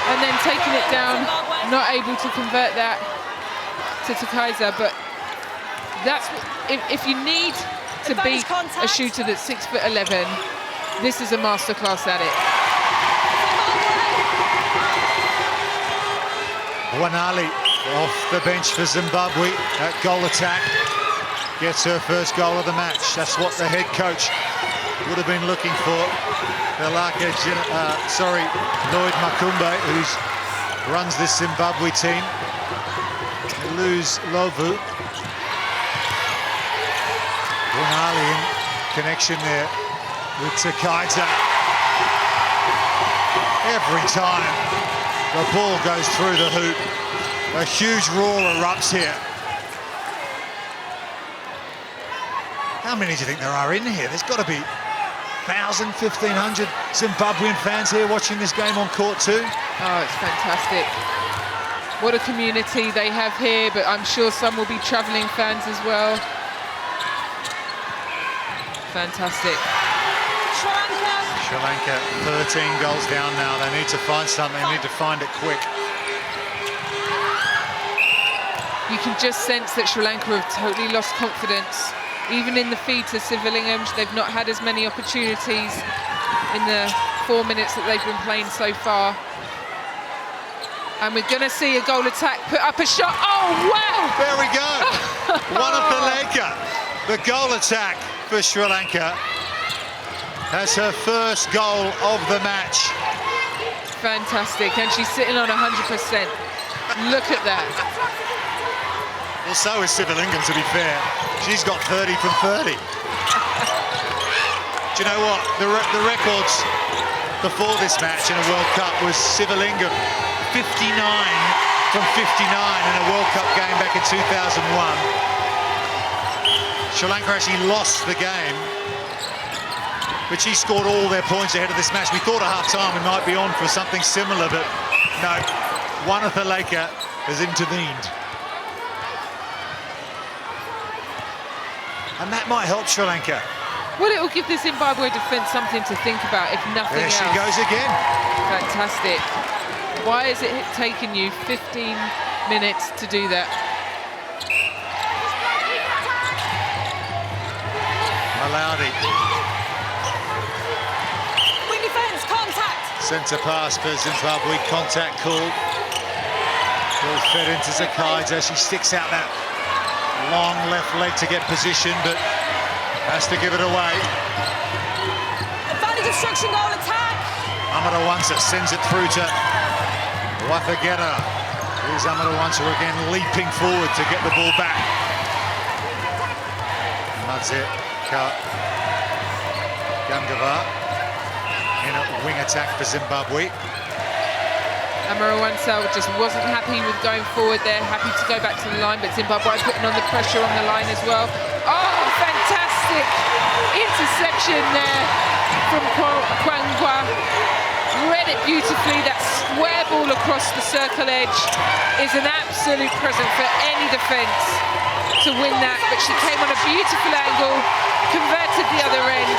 And then taking it down, not able to convert that to Takaiza, but that's if you need to beat a shooter that's 6'11", this is a masterclass at it. Wanali off the bench for Zimbabwe at goal attack. Gets her first goal of the match. That's what the head coach would have been looking for. Lloyd Makumbe, who runs this Zimbabwe team. They lose Lovu. Wanali in connection there with Takaiza. Every time the ball goes through the hoop, a huge roar erupts here. How many do you think there are in here? There's got to be 1,000, 1,500 Zimbabwean fans here watching this game on court too. Oh, it's fantastic. What a community they have here, but I'm sure some will be travelling fans as well. Fantastic. Sri Lanka 13 goals down now. They need to find something. They need to find it quick. You can just sense that Sri Lanka have totally lost confidence. Even in the feed to Sivalingam, they've not had as many opportunities in the 4 minutes that they've been playing so far. And we're going to see a goal attack, put up a shot. Oh, wow! There we go. One of the Lanka. The goal attack for Sri Lanka has her first goal of the match. Fantastic, and she's sitting on 100%. Look at that. Well, so is Sivalingam, to be fair. She's got 30 from 30. Do you know what? The records before this match in a World Cup was Sivalingam 59 from 59 in a World Cup game back in 2001. Sri Lanka actually lost the game, but she scored all their points ahead of this match. We thought at half-time we might be on for something similar, but no. Wanatha Lakha has intervened. And that might help Sri Lanka. Well, it will give the Zimbabwe defence something to think about, if nothing else. There she goes again. Fantastic. Why is it taking you 15 minutes to do that? Malaudi. Wing defence, contact. Centre pass for Zimbabwe, contact call. Ball fed into Zakaidza. She sticks out that long left leg to get position, but has to give it away. Advantage obstruction goal attack. Amarawansa sends it through to Wathagera. Here's Amarawansa again leaping forward to get the ball back. And that's it. Gangava in a wing attack for Zimbabwe. Amarawansa just wasn't happy with going forward there, happy to go back to the line, but Zimbabwe putting on the pressure on the line as well. Oh, fantastic interception there from Kwangwa. Read it beautifully. That square ball across the circle edge is an absolute present for any defence to win that, but she came on a beautiful angle, converted the other end.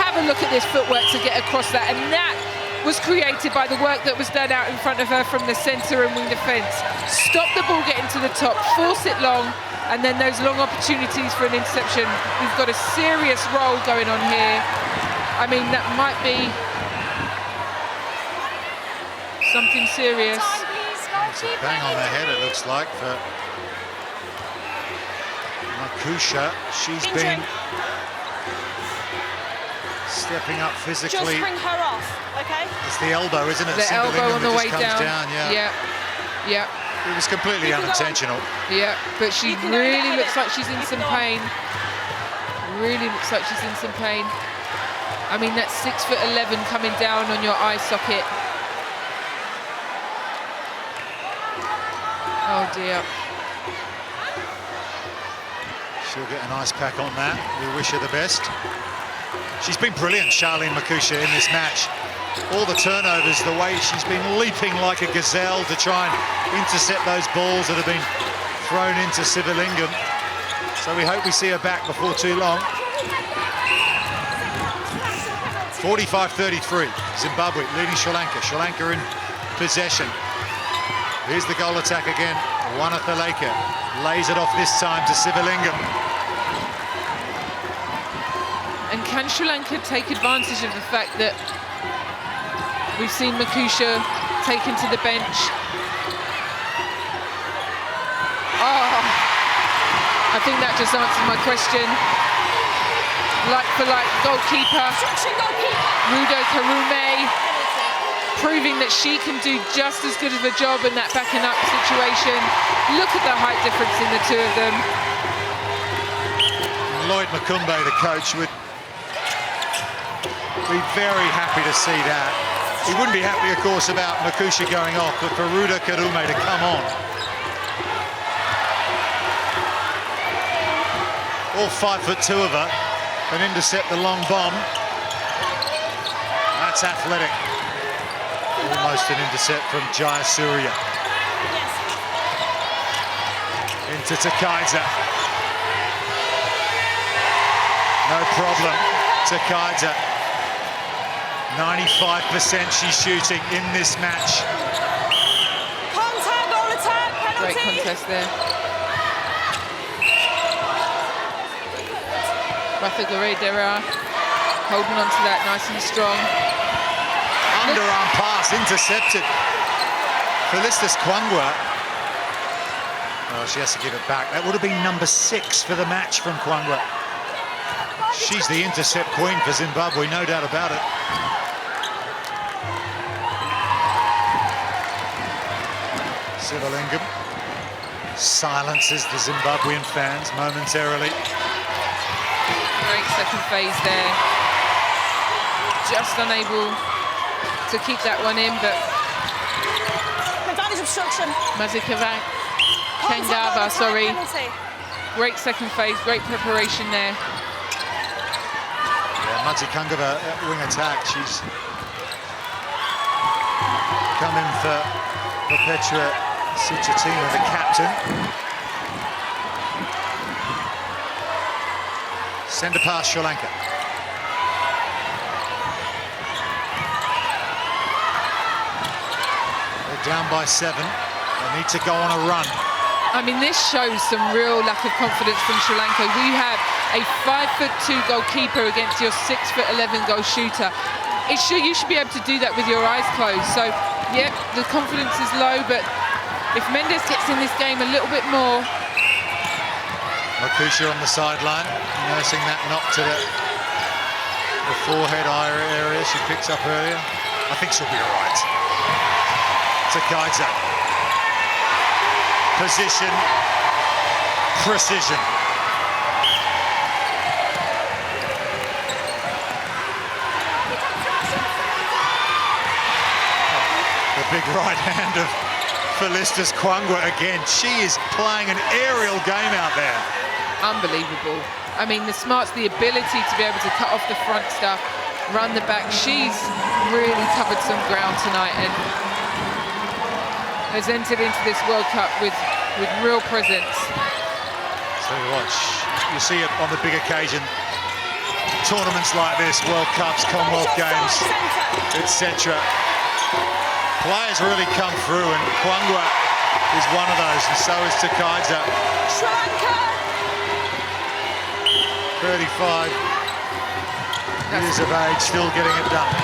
Have a look at this footwork to get across that, and that was created by the work that was done out in front of her from the centre and wing defence. Stop the ball getting to the top, force it long, and then those long opportunities for an interception. We've got a serious role going on here. I mean, that might be something serious. It's a bang on the head, it looks like, for Makusha. She's been stepping up physically. Just bring her off, okay? It's the elbow, isn't it? The elbow on the way down. Yeah. Yeah. It was completely unintentional. Yeah, but she really looks like she's in some pain. Really looks like she's in some pain. I mean, that's 6'11" coming down on your eye socket. Oh dear. She'll get a nice pack on that. We wish her the best. She's been brilliant, Charlene Makusha, in this match. All the turnovers, the way she's been leaping like a gazelle to try and intercept those balls that have been thrown into Sivalingam. So we hope we see her back before too long. 45-33, Zimbabwe leading Sri Lanka. Sri Lanka in possession. Here's the goal attack again. Wanatha Lakha lays it off this time to Sivalingam. And can Sri Lanka take advantage of the fact that we've seen Makusha taken to the bench? Oh, I think that just answered my question. Like for like goalkeeper, Rudo Karume, proving that she can do just as good of a job in that backing up situation. Look at the height difference in the two of them. Lloyd Makumbe, the coach, would be very happy to see that. He wouldn't be happy, of course, about Makusha going off, but for Ruda Karume to come on. All 5'2" of her, and intercept the long bomb. That's athletic. Almost an intercept from Jayasuriya. Into Zakaidza. No problem, Zakaidza. 95% she's shooting in this match. Contact, goal attack, penalty. Great contest there. Wathagera holding on to that nice and strong. Underarm pass intercepted. Felistas Kwangwa. Oh, she has to give it back. That would have been number 6 for the match from Kwangwa. She's the intercept queen for Zimbabwe, no doubt about it. Sivalingam Silences the Zimbabwean fans momentarily. Great second phase there. Just unable to keep that one in, but Advantage obstruction. Kangava, sorry. Penalty. Great second phase, great preparation there. Yeah, Mazikangava at wing attack. She's come in for Perpetua Sichatina, the captain. Send a pass, Sri Lanka. They're down by 7. They need to go on a run. I mean, this shows some real lack of confidence from Sri Lanka. We have a 5'2" goalkeeper against your 6'11" goal shooter. You should be able to do that with your eyes closed. So, yep, the confidence is low, but if Mendes gets in this game a little bit more. Makusha on the sideline, nursing that knock to the forehead area she picked up earlier. I think she'll be all right. Takaidza. Position, precision. The big right hand of Felistas Kwangwa again. She is playing an aerial game out there. Unbelievable. I mean, the smarts, the ability to be able to cut off the front stuff, run the back. She's really covered some ground tonight and has entered into this World Cup with real presence. So you see it on the big occasion, tournaments like this, World Cups, Commonwealth Games, etc. Players really come through, and Kwangwa is one of those, and so is Takaidza. 35 years of age, still getting it done.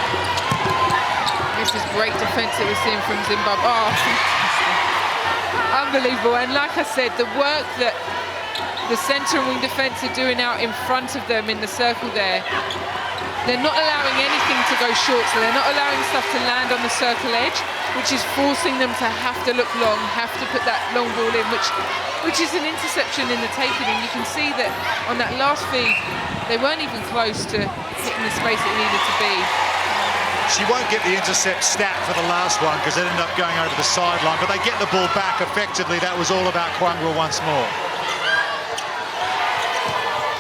This is great defence that we're seeing from Zimbabwe. Oh, unbelievable. And like I said, the work that the centre and wing defence are doing out in front of them in the circle there, they're not allowing anything to go short, so they're not allowing stuff to land on the circle edge, which is forcing them to have to look long, have to put that long ball in, which is an interception in the taking. And you can see that on that last feed, they weren't even close to hitting the space it needed to be. She won't get the intercept stat for the last one because it ended up going over the sideline, but they get the ball back effectively. That was all about Kwangwa once more.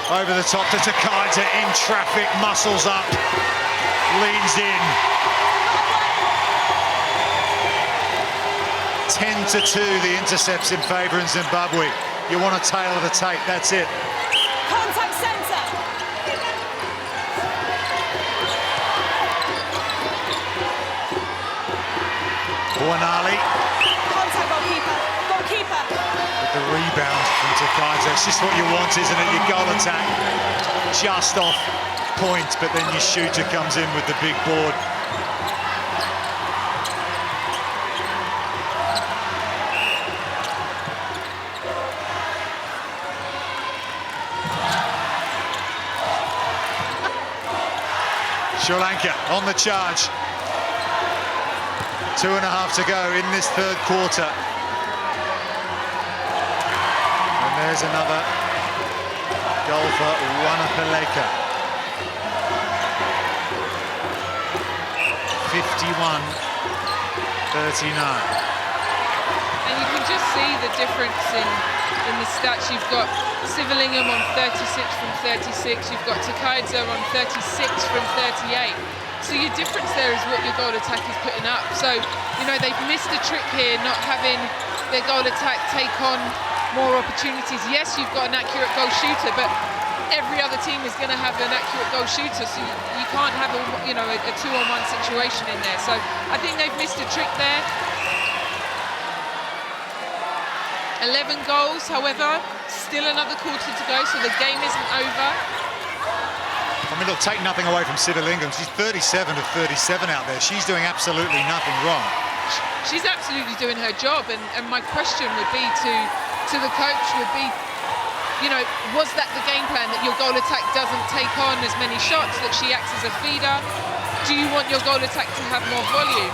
Over the top to Takaidza, in traffic, muscles up, leans in. 10-2, the intercepts in favour in Zimbabwe. You want to tailor the tape, that's it. Contact centre. Buonali. Contact goalkeeper. Goalkeeper. With the rebound from Takaidza. It's just what you want, isn't it? Your goal attack just off point, but then your shooter comes in with the big board. Sri Lanka on the charge. 2.5 to go in this third quarter. And there's another goal for Wanapeleka. 51-39. And you can just see the difference in the stats. You've got Sivalingham on 36 from 36. You've got Takaidza on 36 from 38. So your difference there is what your goal attack is putting up. So, you know, they've missed a trick here, not having their goal attack take on more opportunities. Yes, you've got an accurate goal shooter, but every other team is going to have an accurate goal shooter. So you can't have a 2-on-1 situation in there. So I think they've missed a trick there. 11 goals, however, still another quarter to go, so the game isn't over. I mean, look, take nothing away from Sivalingham. She's 37 of 37 out there. She's doing absolutely nothing wrong. She's absolutely doing her job, and my question would be to the coach would be, you know, was that the game plan, that your goal attack doesn't take on as many shots, that she acts as a feeder? Do you want your goal attack to have more volume?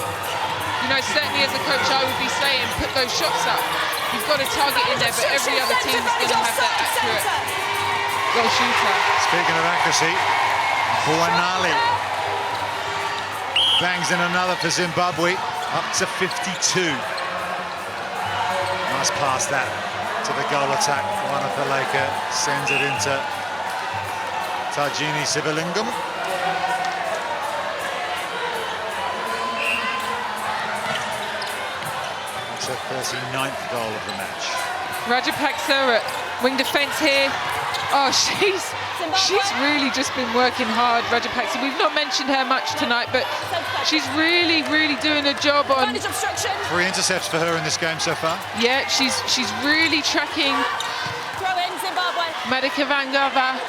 You know, certainly as a coach, I would be saying, put those shots up. You've got a target in there, but every other team is going to have that accurate goal shooter. Speaking of accuracy, Buanali bangs in another for Zimbabwe, up to 52. Nice pass that to the goal attack. Wanathaleka sends it into Tajini Sivalingam. That's her 39th goal of the match. Rajapaksa at wing defence here. Oh, she's really just been working hard, Rajapaksa. We've not mentioned her much tonight, but she's really doing a job on... 3 intercepts for her in this game so far. Yeah, she's really tracking Madika Vangava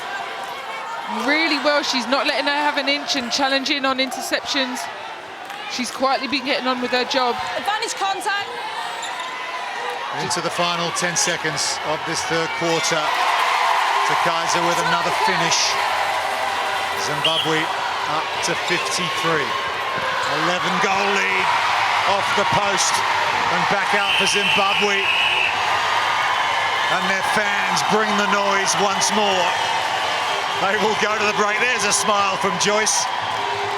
really well. She's not letting her have an inch and challenging on interceptions. She's quietly been getting on with her job. Advantage contact. Into the final 10 seconds of this third quarter. To Kaiser with another finish. Zimbabwe up to 53. 11-goal lead off the post and back out for Zimbabwe. And their fans bring the noise once more. They will go to the break. There's a smile from Joyce.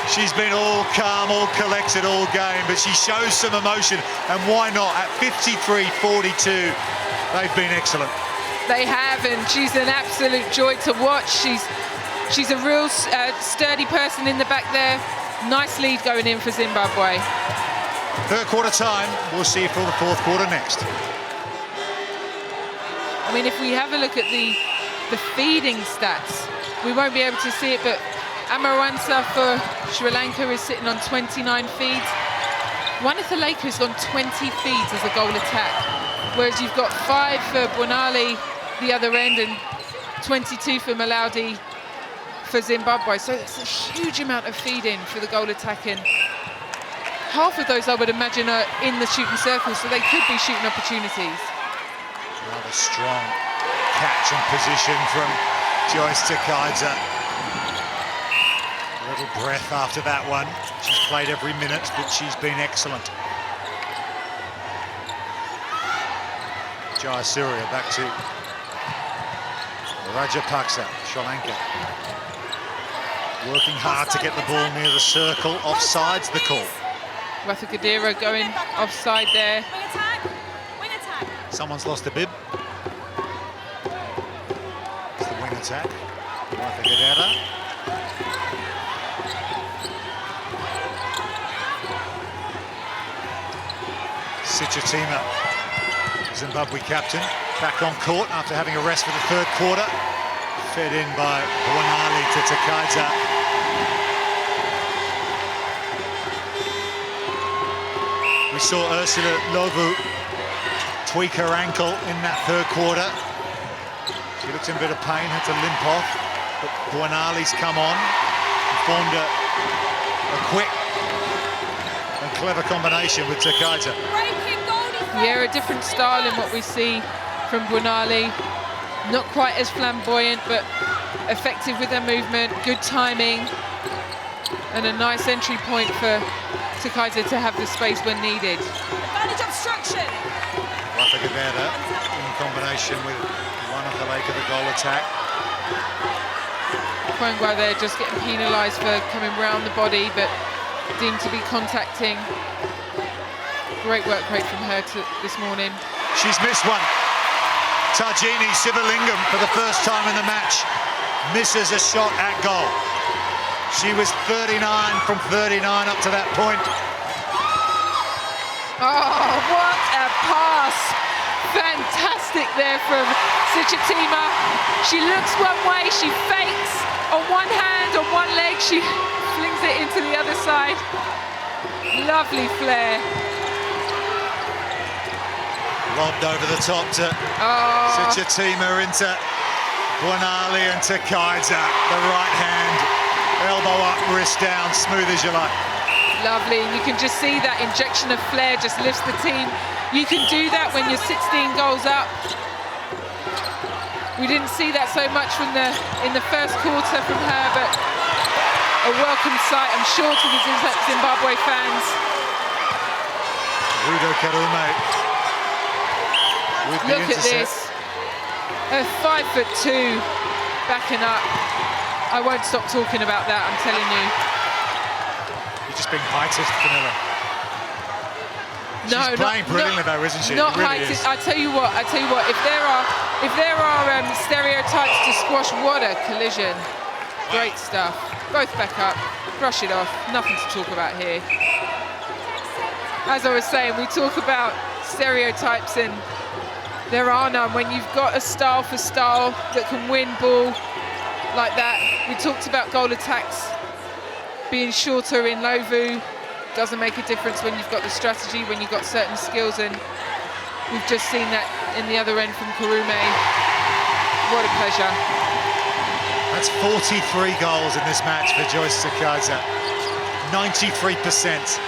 She's been all calm, all collected all game, but she shows some emotion, and why not? At 53-42, they've been excellent. They have, and she's an absolute joy to watch. She's a real sturdy person in the back there. Nice lead going in for Zimbabwe. Third quarter time, we'll see you for the fourth quarter next. I mean, if we have a look at the feeding stats, we won't be able to see it, but Amaransa for Sri Lanka is sitting on 29 feeds. Wanathaleka has gone 20 feeds as a goal attack, whereas you've got 5 for Buanali the other end and 22 for Malaudi for Zimbabwe. So it's a huge amount of feeding for the goal attack, and half of those I would imagine are in the shooting circle, so they could be shooting opportunities. Rather strong catch and position from Joyce Takadza. A little breath after that one. She's played every minute, but she's been excellent. Jayasuriya back to Rajapaksa, Sri Lanka. Working hard to get the ball near the circle. Offside's the call. Rathagadira going offside there. Wing attack. Wing attack. Someone's lost a bib. It's the wing attack. Rathagadira. Sichatima, Zimbabwe captain, back on court after having a rest for the third quarter. Fed in by Buanali to Takadza. We saw Ursula Lovu tweak her ankle in that third quarter. She looked in a bit of pain, had to limp off, but Buanali's come on and formed a quick and clever combination with Takadza. Yeah, a different style in what we see from Buanali. Not quite as flamboyant, but effective with her movement, good timing, and a nice entry point for Takadza to have the space when needed. Advantage obstruction. Rathagadira in combination with Wanathaleka, the goal attack. Kwangwa there just getting penalised for coming round the body, but deemed to be contacting. Great work rate from her this morning. She's missed one. Tajini Sivalingam, for the first time in the match, misses a shot at goal. She was 39 from 39 up to that point. Oh, what a pass. Fantastic there from Sichatima. She looks one way, she fakes on one hand, on one leg, she flings it into the other side. Lovely flair. Lobbed over the top to Sichatima into Buanali and Takadza. The right hand, elbow up, wrist down, smooth as you like. Lovely, and you can just see that injection of flair just lifts the team. You can do that when you're 16 goals up. We didn't see that so much in the first quarter from her, but a welcome sight, I'm sure, to the Zimbabwe fans. Rudo Karume with the Look at intercept. this. A 5'2" backing up. I won't stop talking about that, I'm telling you. You're just being heightist, Camilla. She's playing brilliantly though, isn't she? Not It really heightist. is. I tell you what. If there are stereotypes to squash, what a collision! Great stuff. Both back up, brush it off. Nothing to talk about here. As I was saying, we talk about stereotypes, and there are none when you've got a style for style that can win ball like that. We talked about goal attacks being shorter in Lovu. Doesn't make a difference when you've got the strategy, when you've got certain skills, and we've just seen that in the other end from Kurume. What a pleasure. That's 43 goals in this match for Joyce Tsakaza. 93%.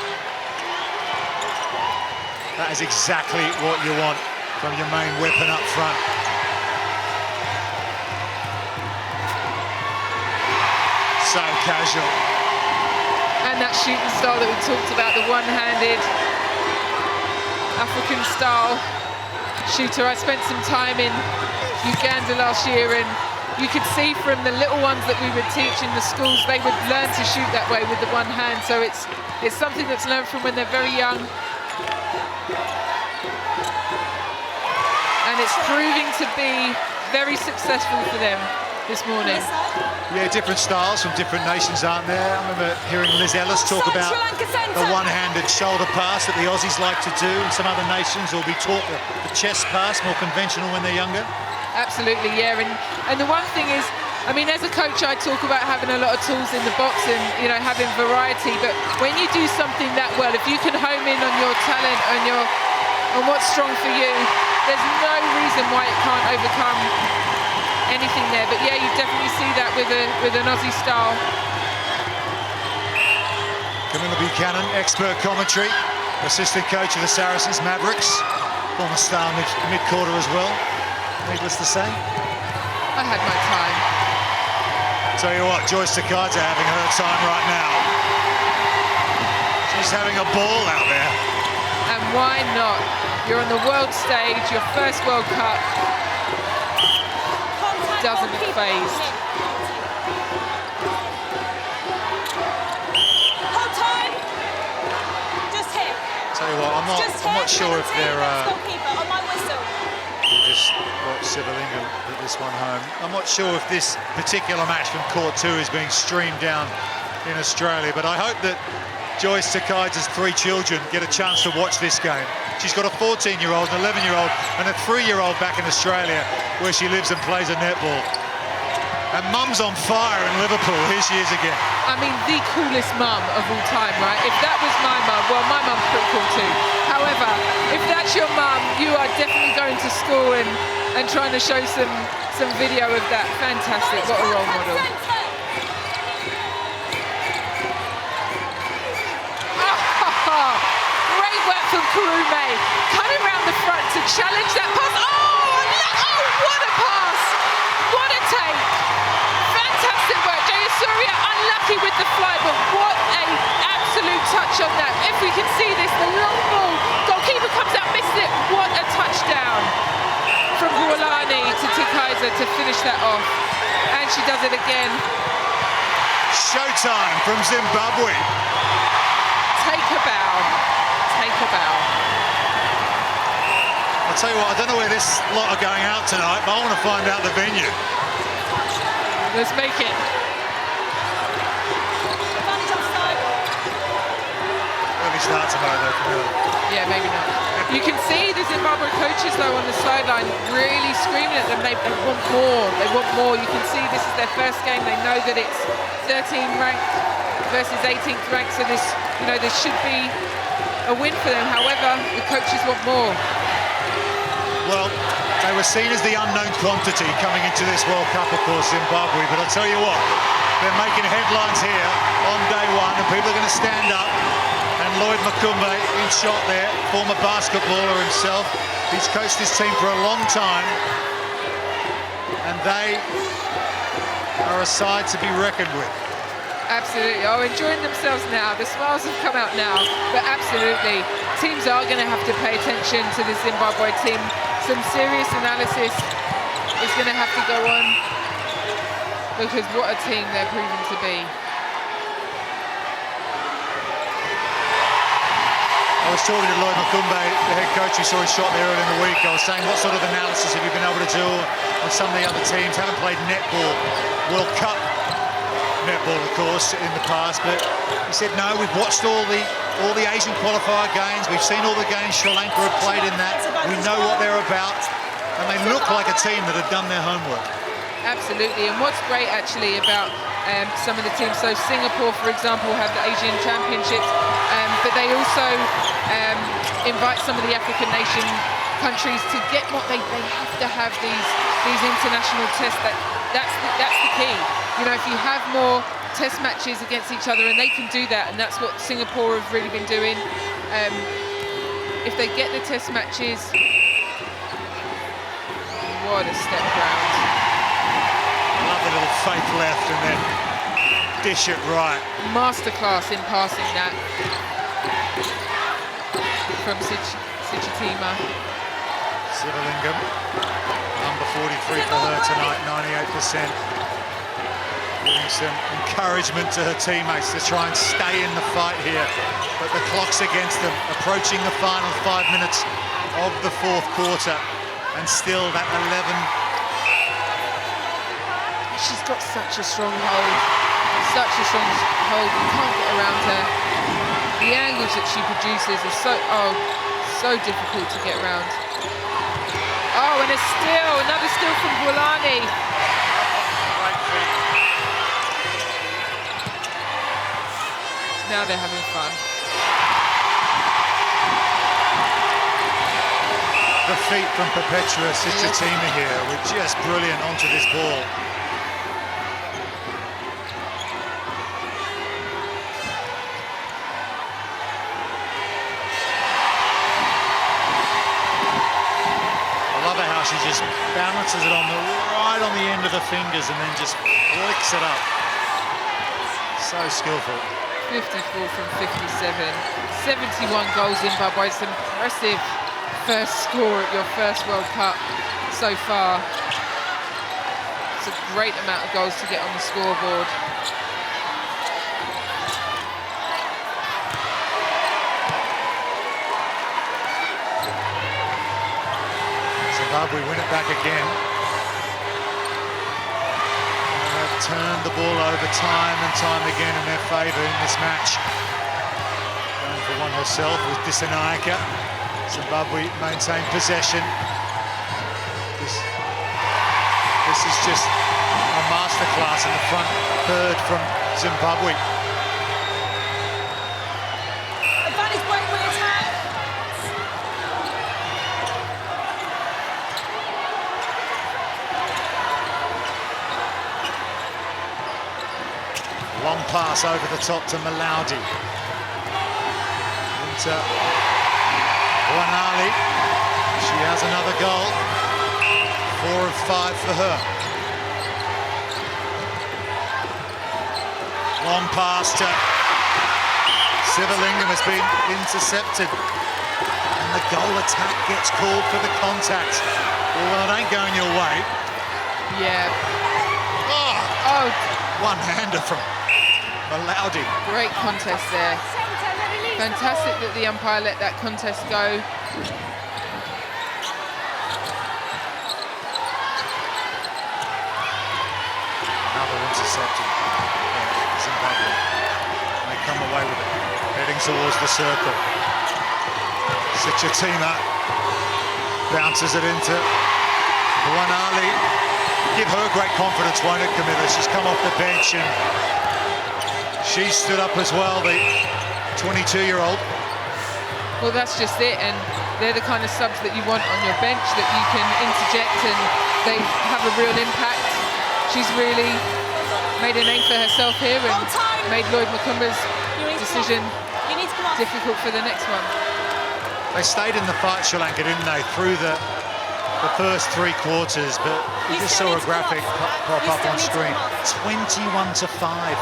That is exactly what you want from your main weapon up front. So casual. And that shooting style that we talked about, the one-handed African style shooter. I spent some time in Uganda last year, and you could see from the little ones that we would teach in the schools, they would learn to shoot that way with the one hand. So it's something that's learned from when they're very young. And it's proving to be very successful for them this morning. Yeah, different styles from different nations, aren't there? I remember hearing Liz Ellis talk about the one-handed shoulder pass that the Aussies like to do. Some other nations will be taught the chest pass, more conventional when they're younger. Absolutely, yeah. And the one thing is, I mean, as a coach, I talk about having a lot of tools in the box and, you know, having variety. But when you do something that well, if you can home in on your talent and on what's strong for you, there's no reason why it can't overcome anything there. But yeah, you definitely see that with an Aussie style. Camilla Buchanan, expert commentary, assistant coach of the Saracens Mavericks, former star mid-quarter as well. Needless to say. I had my time. Tell you what, Joyce Tsakaza having her time right now. She's having a ball out there. And why not? You're on the world stage, your first World Cup. Doesn't look phased. Hold time. Just hit. Tell you what, I'm not sure if they're on my whistle. we'll just watch Sivalinga put this one home. I'm not sure if this particular match from Court 2 is being streamed down in Australia, but I hope that Joyce Tsakaza's 3 children get a chance to watch this game. She's got a 14-year-old, an 11-year-old, and a 3-year-old back in Australia, where she lives and plays a netball. And Mum's on fire in Liverpool. Here she is again. I mean, the coolest mum of all time, right? If that was my mum, well, my mum's pretty cool too. However, if that's your mum, you are definitely going to school and trying to show some video of that. Fantastic, what a role model. Great work from Kurume, coming round the front to challenge that pass. Oh, what a pass! What a take! Fantastic work. Jayasuriya unlucky with the fly, but what a absolute touch on that. If we can see this, the long ball, goalkeeper comes out, misses it. What a touchdown from Hualani to Tsakaza to finish that off. And she does it again. Showtime from Zimbabwe. Take a bow. Take a bow. I'll tell you what, I don't know where this lot are going out tonight, but I want to find out the venue. Let's make it. Early start tomorrow though, Camilla. Yeah, maybe not. You can see the Zimbabwe coaches though on the sideline really screaming at them. They want more. They want more. You can see this is their first game. They know that it's 13th ranked versus 18th ranked, so this should be a win for them. However, the coaches want more. Well, they were seen as the unknown quantity coming into this World Cup, of course, Zimbabwe. But I'll tell you what, they're making headlines here on day one, and people are going to stand up. And Lloyd Makumbe in shot there, former basketballer himself. He's coached this team for a long time. And they are a side to be reckoned with. Absolutely. Oh, enjoying themselves now. The smiles have come out now. But absolutely, teams are going to have to pay attention to the Zimbabwe team. some serious analysis is going to have to go on, because what a team they're proving to be. I was talking to Lloyd Makumbe, the head coach who saw his shot there earlier in the week. I was saying, what sort of analysis have you been able to do on some of the other teams? Haven't played Netball World Cup netball, of course, in the past, but he said, no, we've watched all the Asian qualifier games. We've seen all the games Sri Lanka have played in that. We know what they're about, and they look like a team that have done their homework. Absolutely, and what's great actually about some of the teams, so Singapore, for example, have the Asian Championships, but they also invite some of the African nation countries to get what they have to have these international tests. That's the key. You know, if you have more test matches against each other, and they can do that, and that's what Singapore have really been doing. If they get the test matches, what a step round. Love the little fake left and then dish it right. Masterclass in passing that from Sichitima. Sivalingam, number 43 for her tonight, 98%. Giving some encouragement to her teammates to try and stay in the fight here. But the clock's against them, approaching the final 5 minutes of the fourth quarter. And still that 11. She's got such a strong hold. Such a strong hold. You can't get around her. The angles that she produces are so difficult to get around. Oh, and a steal, another steal from Bulani. Now they're having fun. The feet from Perpetua Sichitima here were just brilliant onto this ball. She just balances it right on the end of the fingers and then just flicks it up. So skillful. 54 from 57. 71 goals, Zimbabwe. It's an impressive first score at your first World Cup so far. It's a great amount of goals to get on the scoreboard. Zimbabwe win it back again. And they've turned the ball over time and time again in their favour in this match. Going for one herself with Dissanayake. Zimbabwe maintain possession. This is just a masterclass in the front third from Zimbabwe. Advantage break with attack. Long pass over the top to Malaudi. Into Wanali. She has another goal. 4 of 5 for her. Long pass to Sivalingam has been intercepted. And the goal attack gets called for the contact. Well, it ain't going your way. Yeah. Oh. One-hander from Malaudi. Great contest there. Fantastic that the umpire let that contest go. Another intercepted Zimbabwe. They come away with it, heading towards the circle. Sichitima bounces it into Wanali. Give her great confidence, won't it, Camilla? She's come off the bench and she stood up as well, the 22-year-old. Well, that's just it, and they're the kind of subs that you want on your bench, that you can interject and they have a real impact. She's really made a name for herself here and made Lloyd Makumba's decision difficult for the next one. They stayed in the fight, Sri Lanka, didn't they, through the first 3 quarters, but we just saw a graphic pop up on screen. 21 to 5,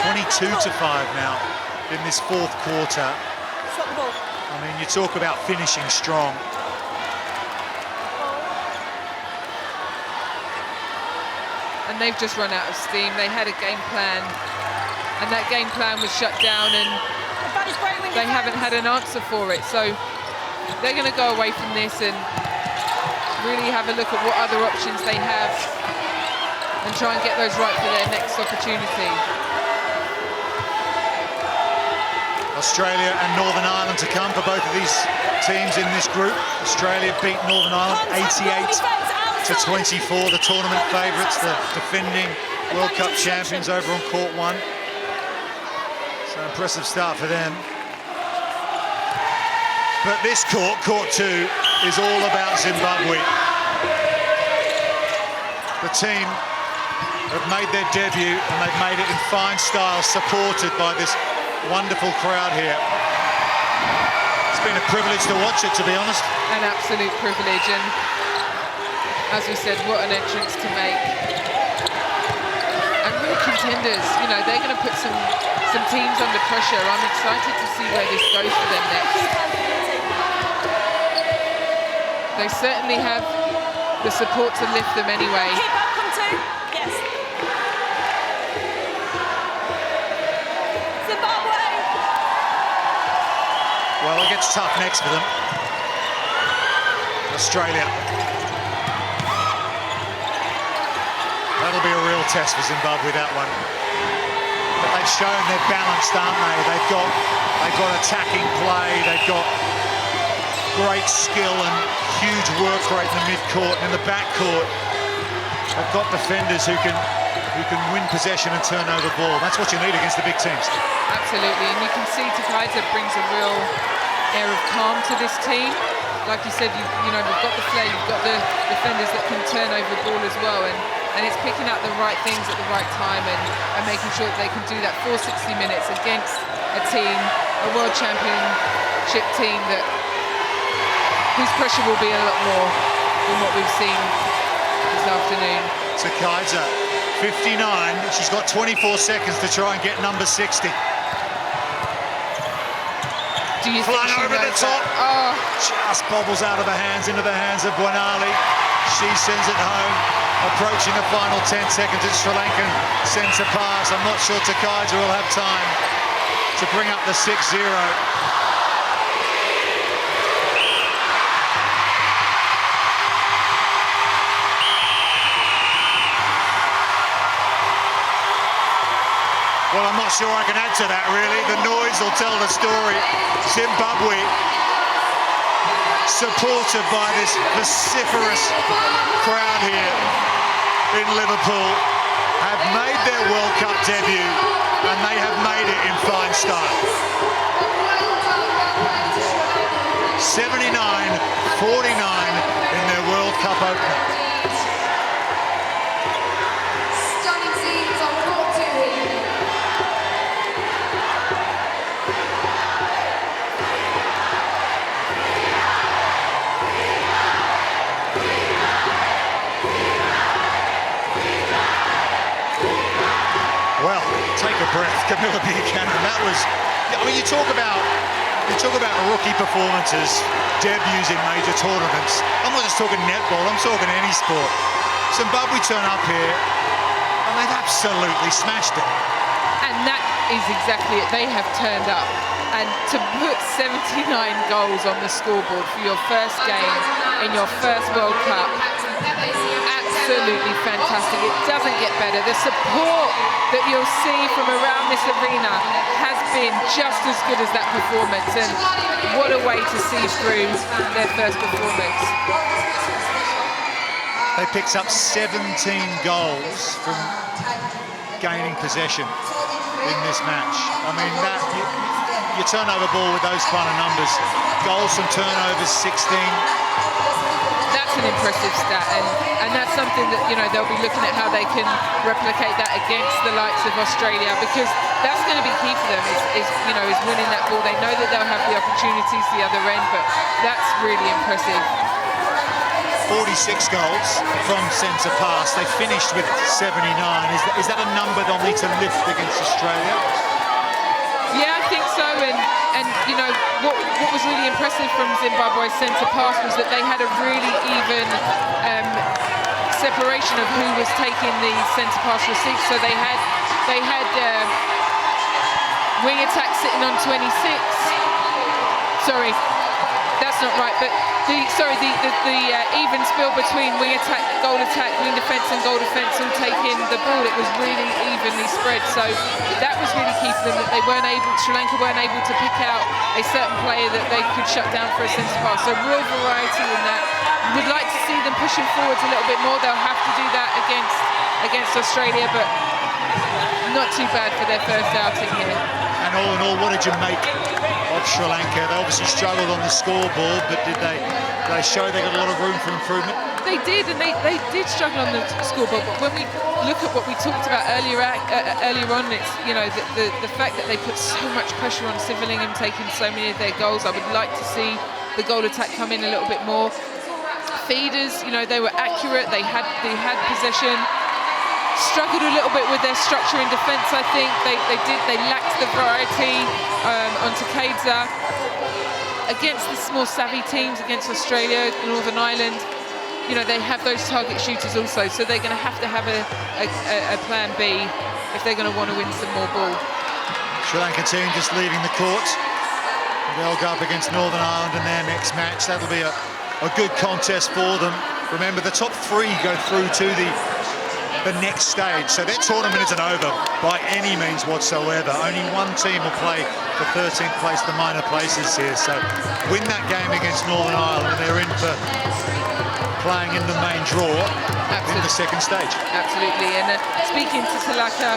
22 to 5 now in this fourth quarter. I mean, you talk about finishing strong. and they've just run out of steam. They had a game plan, and that game plan was shut down, and they haven't had an answer for it. So they're going to go away from this and really have a look at what other options they have and try and get those right for their next opportunity. Australia and Northern Ireland to come for both of these teams in this group. Australia beat Northern Ireland 88-24, the tournament favourites, the defending World Cup champions over on court 1. So impressive start for them. But this court, court 2, is all about Zimbabwe. The team have made their debut, and they've made it in fine style, supported by this wonderful crowd here. It's been a privilege to watch it, to be honest. An absolute privilege, and as we said, what an entrance to make. And real contenders, you know, they're going to put some teams under pressure. I'm excited to see where this goes for them next. They certainly have the support to lift them anyway. Keep up, come to. Yes. Zimbabwe. Well, it gets tough next for them. Australia. That'll be a real test for Zimbabwe, that one. But they've shown they're balanced, aren't they? They've got attacking play, they've got great skill and huge work rate in the mid-court. And in the back-court, they've got defenders who can win possession and turn over ball. That's what you need against the big teams. Absolutely, and you can see Takaiza brings a real air of calm to this team. Like you said, you know, we've got the flair, you've got the defenders that can turn over ball as well, and it's picking out the right things at the right time and making sure that they can do that for 60 minutes against a team, a world championship team whose pressure will be a lot more than what we've seen this afternoon. Takaiza, 59, she's got 24 seconds to try and get number 60. Do you Flung think she over the knows top. that? Oh. Just bobbles out of her hands into the hands of Buanali. She sends it home. Approaching the final 10 seconds, it's Sri Lankan centre pass. I'm not sure Takaiza will have time to bring up the 6-0. Well, I'm not sure I can add to that, really. The noise will tell the story. Zimbabwe, supported by this vociferous crowd here in Liverpool, have made their World Cup debut, and they have made it in fine style. 79-49 in their World Cup opener. Well, take a breath, Camilla Buchanan. That was, I mean, you talk about rookie performances, debuts in major tournaments. I'm not just talking netball, I'm talking any sport. Zimbabwe turn up here, and they've absolutely smashed it. And that is exactly it. They have turned up. And to put 79 goals on the scoreboard for your first game in your first World Cup, absolutely fantastic. It doesn't get better. The support that you'll see from around this arena has been just as good as that performance, and what a way to see through their first performance. They picked up 17 goals from gaining possession in this match. I mean, that you turn over ball with those kind of numbers. Goals from turnovers, 16. That's an impressive stat, and that's something that, you know, they'll be looking at how they can replicate that against the likes of Australia, because that's going to be key for them, is winning that ball. They know that they'll have the opportunities the other end, but that's really impressive. 46 goals from centre pass. They finished with 79. Is that a number they'll need to lift against Australia? Yeah, I think so, and you know, what was really impressive from Zimbabwe's centre pass was that they had a really even separation of who was taking the centre pass receipts. So they had wing attack sitting on 26. Sorry, that's not right. But the even spill between wing attack, goal attack, wing defence and goal defence all taking the ball. It was really evenly spread. So that was really key for them, that Sri Lanka weren't able to pick out a certain player that they could shut down for a centre pass. So real variety in that. Would like to see them pushing forwards a little bit more. They'll have to do that against Australia, but not too bad for their first outing here. And all in all, what did you make of Sri Lanka? They obviously struggled on the scoreboard, but did they show they got a lot of room for improvement? They did, and they did struggle on the scoreboard. But when we look at what we talked about earlier on, it's, you know, the fact that they put so much pressure on Sivalingham taking so many of their goals. I would like to see the goal attack come in a little bit more. Feeders, you know, they were accurate. They had possession. Struggled a little bit with their structure in defence. I think they lacked the variety on Takadza. Against the more savvy teams, against Australia, Northern Ireland, you know, they have those target shooters also, so they're going to have a plan B if they're going to want to win some more ball. Sri Lanka team just leaving the court. They'll go up against Northern Ireland in their next match. That'll be a good contest for them. Remember, the top three go through to the next stage, so their tournament isn't over by any means whatsoever. Only one team will play for 13th place, the minor places here. So win that game against Northern Ireland, and they're in for playing in the main draw. Absolutely. In the second stage. Absolutely. And speaking to Tilaka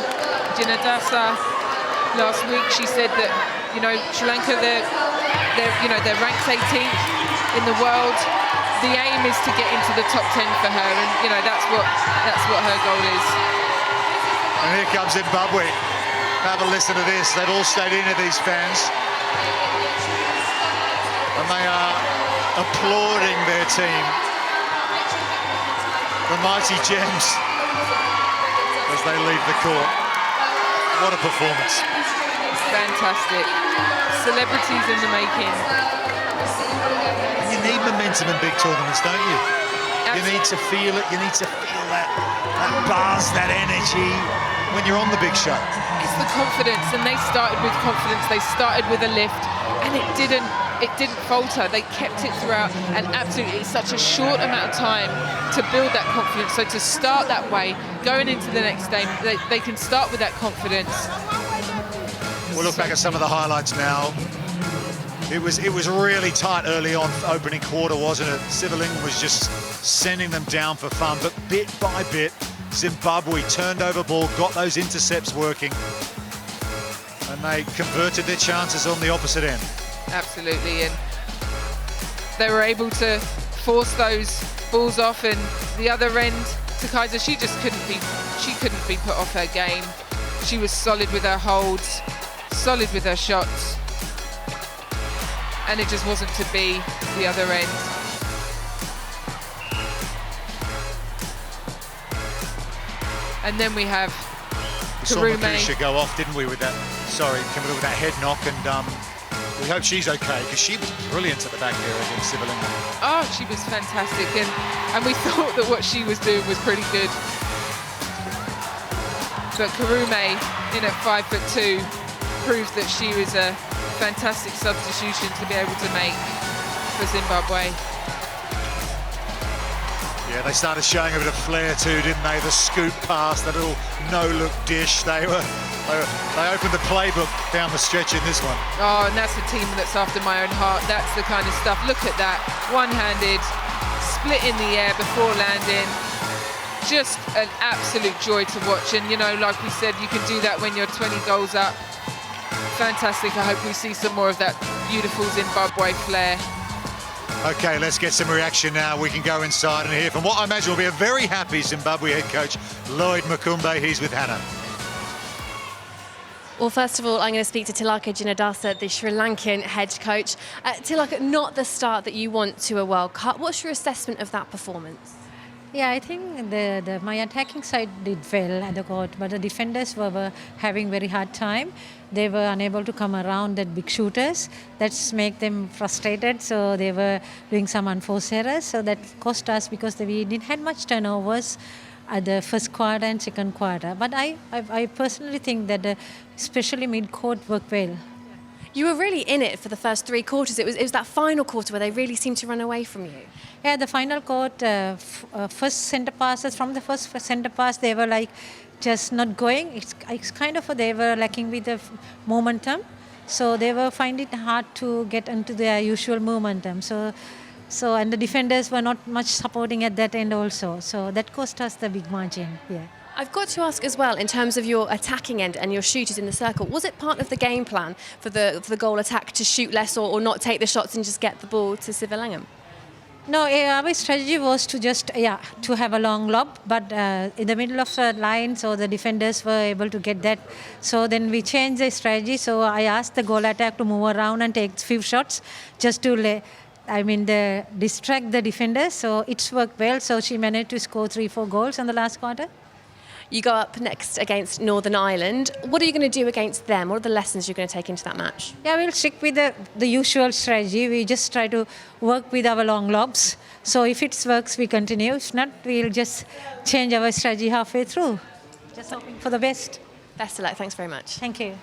Jinadasa last week, she said that, you know, Sri Lanka, they're ranked 18th in the world. The aim is to get into the top 10 for her, and you know that's what her goal is. And here comes Zimbabwe. Have a listen to this. They've all stayed in, these fans, and they are applauding their team, the mighty Gems, as they leave the court. What a performance! Fantastic. Celebrities in the making. And you need momentum in big tournaments, don't you? Absolutely. You need to feel it. You need to feel that buzz, that energy when you're on the big show. It's the confidence, and they started with confidence. They started with a lift, and it didn't falter. They kept it throughout, and absolutely, it's such a short amount of time to build that confidence. So to start that way, going into the next game, they can start with that confidence. We'll look back at some of the highlights now. It was really tight early on, opening quarter, wasn't it? Sivalingham was just sending them down for fun, but bit by bit, Zimbabwe turned over ball, got those intercepts working, and they converted their chances on the opposite end. Absolutely, and they were able to force those balls off, and the other end, Takadza, she couldn't be put off her game. She was solid with her holds, solid with her shots, and it just wasn't to be the other end. And then we have Karume. We saw Makusha go off, didn't we, with that, coming with that head knock, and we hope she's okay, because she was brilliant at the back there against Sivalingham. Oh, she was fantastic, and we thought that what she was doing was pretty good. But Karume, in at 5'2", proved that she was a fantastic substitution to be able to make for Zimbabwe. Yeah, they started showing a bit of flair too, didn't they? The scoop pass, the little no-look dish. They opened the playbook down the stretch in this one. Oh, and that's a team that's after my own heart. That's the kind of stuff. Look at that, one-handed, split in the air before landing. Just an absolute joy to watch. And you know, like we said, you can do that when you're 20 goals up. Fantastic. I hope we see some more of that beautiful Zimbabwe flair. Okay, let's get some reaction now. We can go inside and hear from what I imagine will be a very happy Zimbabwe head coach, Lloyd Makumbe. He's with Hannah. Well, first of all, I'm going to speak to Tilaka Jinadasa, the Sri Lankan head coach. Tilaka, not the start that you want to a World Cup. What's your assessment of that performance? Yeah, I think my attacking side did well at the court, but the defenders were having very hard time. They were unable to come around that big shooters. That's make them frustrated. So they were doing some unforced errors. So that cost us because we didn't had much turnovers at the first quarter and second quarter. But I personally think that especially mid-court worked well. You were really in it for the first 3 quarters. It was that final quarter where they really seemed to run away from you. Yeah, the final court, first center passes, from the first center pass, they were like just not going. It's kind of, they were lacking with the momentum. So they were finding it hard to get into their usual momentum. So and the defenders were not much supporting at that end also. So that cost us the big margin, yeah. I've got to ask as well, in terms of your attacking end and your shooters in the circle, was it part of the game plan for the goal attack to shoot less or not take the shots and just get the ball to Sivalingam? No, our strategy was to just, to have a long lob, but in the middle of the line, so the defenders were able to get that. So then we changed the strategy. So I asked the goal attack to move around and take few shots just to distract the defenders. So it's worked well. So she managed to score 3-4 goals in the last quarter. You go up next against Northern Ireland. What are you going to do against them? What are the lessons you're going to take into that match? Yeah, we'll stick with the usual strategy. We just try to work with our long lobs. So if it works, we continue. If not, we'll just change our strategy halfway through. Just hoping for the best. Best of luck. Thanks very much. Thank you.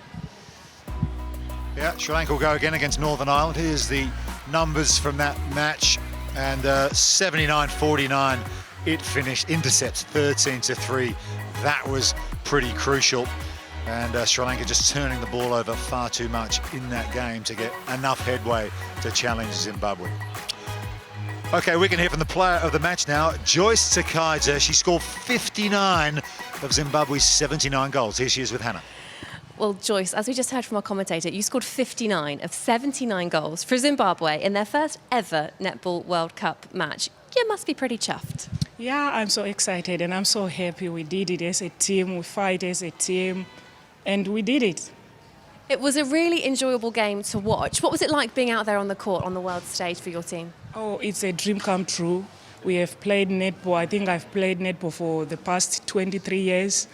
Yeah, Sri Lanka will go again against Northern Ireland. Here's the numbers from that match. And 79-49, it finished. Intercepts 13-3. That was pretty crucial. And Sri Lanka just turning the ball over far too much in that game to get enough headway to challenge Zimbabwe. Okay, we can hear from the player of the match now, Joyce Takaiza. She scored 59 of Zimbabwe's 79 goals. Here she is with Hannah. Well, Joyce, as we just heard from our commentator, you scored 59 of 79 goals for Zimbabwe in their first ever Netball World Cup match. You must be pretty chuffed. Yeah, I'm so excited and I'm so happy we did it as a team. We fight as a team and we did it. It was a really enjoyable game to watch. What was it like being out there on the court, on the world stage for your team? Oh, it's a dream come true. We have played netball. I think I've played netball for the past 23 years,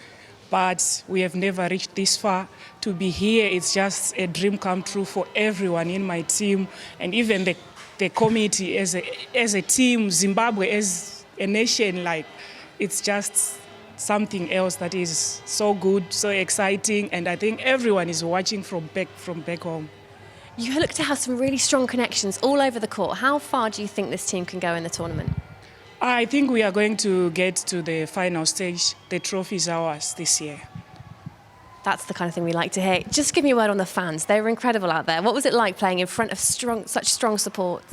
but we have never reached this far. To be here, it's just a dream come true for everyone in my team and even the committee as a team, Zimbabwe as a nation. Like, it's just something else that is so good, so exciting, and I think everyone is watching from back home. You look to have some really strong connections all over the court. How far do you think this team can go in the tournament? I think we are going to get to the final stage. The trophy is ours this year. That's the kind of thing we like to hear. Just give me a word on the fans. They were incredible out there. What was it like playing in front of such strong support?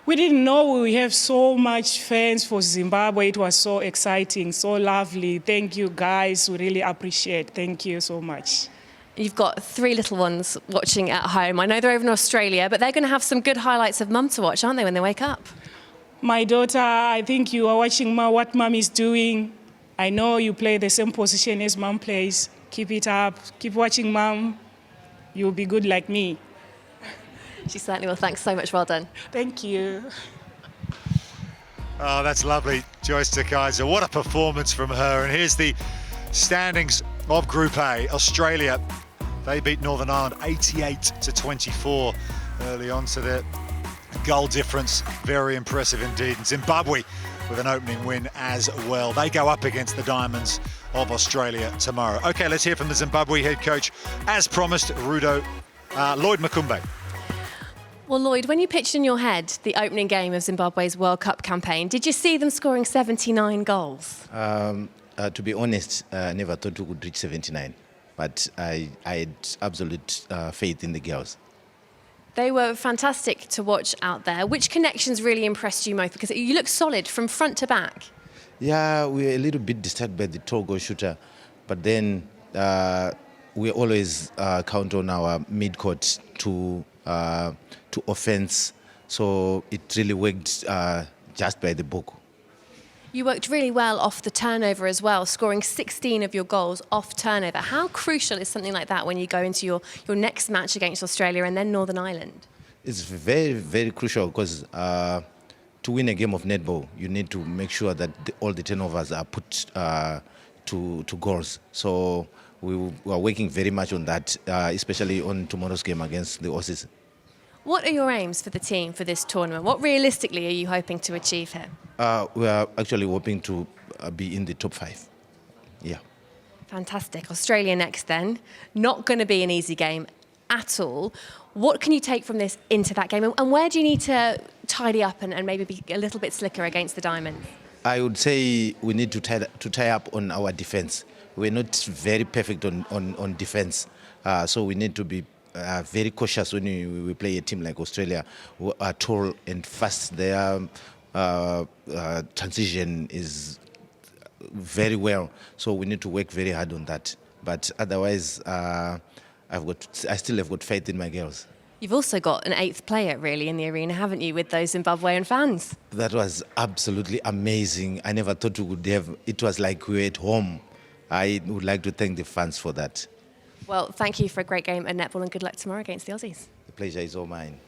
We didn't know we have so much fans for Zimbabwe. It was so exciting, so lovely. Thank you, guys. We really appreciate it. Thank you so much. You've got 3 little ones watching at home. I know they're over in Australia, but they're going to have some good highlights of Mum to watch, aren't they, when they wake up? My daughter, I think you are watching what Mum is doing. I know you play the same position as Mum plays. Keep it up. Keep watching Mum. You'll be good like me. She certainly will. Thanks so much. Well done. Thank you. Oh, that's lovely, Joyce Takaiza. What a performance from her. And here's the standings of Group A. Australia, they beat Northern Ireland 88-24 early on, so their goal difference very impressive indeed. And Zimbabwe with an opening win as well. They go up against the Diamonds of Australia tomorrow. Okay, let's hear from the Zimbabwe head coach, as promised, Lloyd Makumbe. Well, Lloyd, when you pitched in your head the opening game of Zimbabwe's World Cup campaign, did you see them scoring 79 goals? To be honest, I never thought we could reach 79, but I had absolute faith in the girls. They were fantastic to watch out there. Which connections really impressed you most? Because you look solid from front to back. Yeah, we were a little bit disturbed by the tall goal shooter, but then we always count on our mid-court to offense, so it really worked just by the book. You worked really well off the turnover as well, scoring 16 of your goals off turnover. How crucial is something like that when you go into your next match against Australia and then Northern Ireland? It's very, very crucial because to to win a game of netball, you need to make sure that all the turnovers are put to goals. So we are working very much on that, especially on tomorrow's game against the Aussies. What are your aims for the team for this tournament? What realistically are you hoping to achieve here? We are actually hoping to be in the top 5. Yeah. Fantastic. Australia next then. Not going to be an easy game at all. What can you take from this into that game? And where do you need to tidy up and maybe be a little bit slicker against the Diamonds? I would say we need to tie up on our defense. We're not very perfect on defense. So we need to be very cautious when we play a team like Australia, who are tall and fast. Their transition is very well. So we need to work very hard on that. But otherwise, I still have got faith in my girls. You've also got an 8th player, really, in the arena, haven't you, with those Zimbabwean fans? That was absolutely amazing. I never thought we would have. It was like we were at home. I would like to thank the fans for that. Well, thank you for a great game at netball and good luck tomorrow against the Aussies. The pleasure is all mine.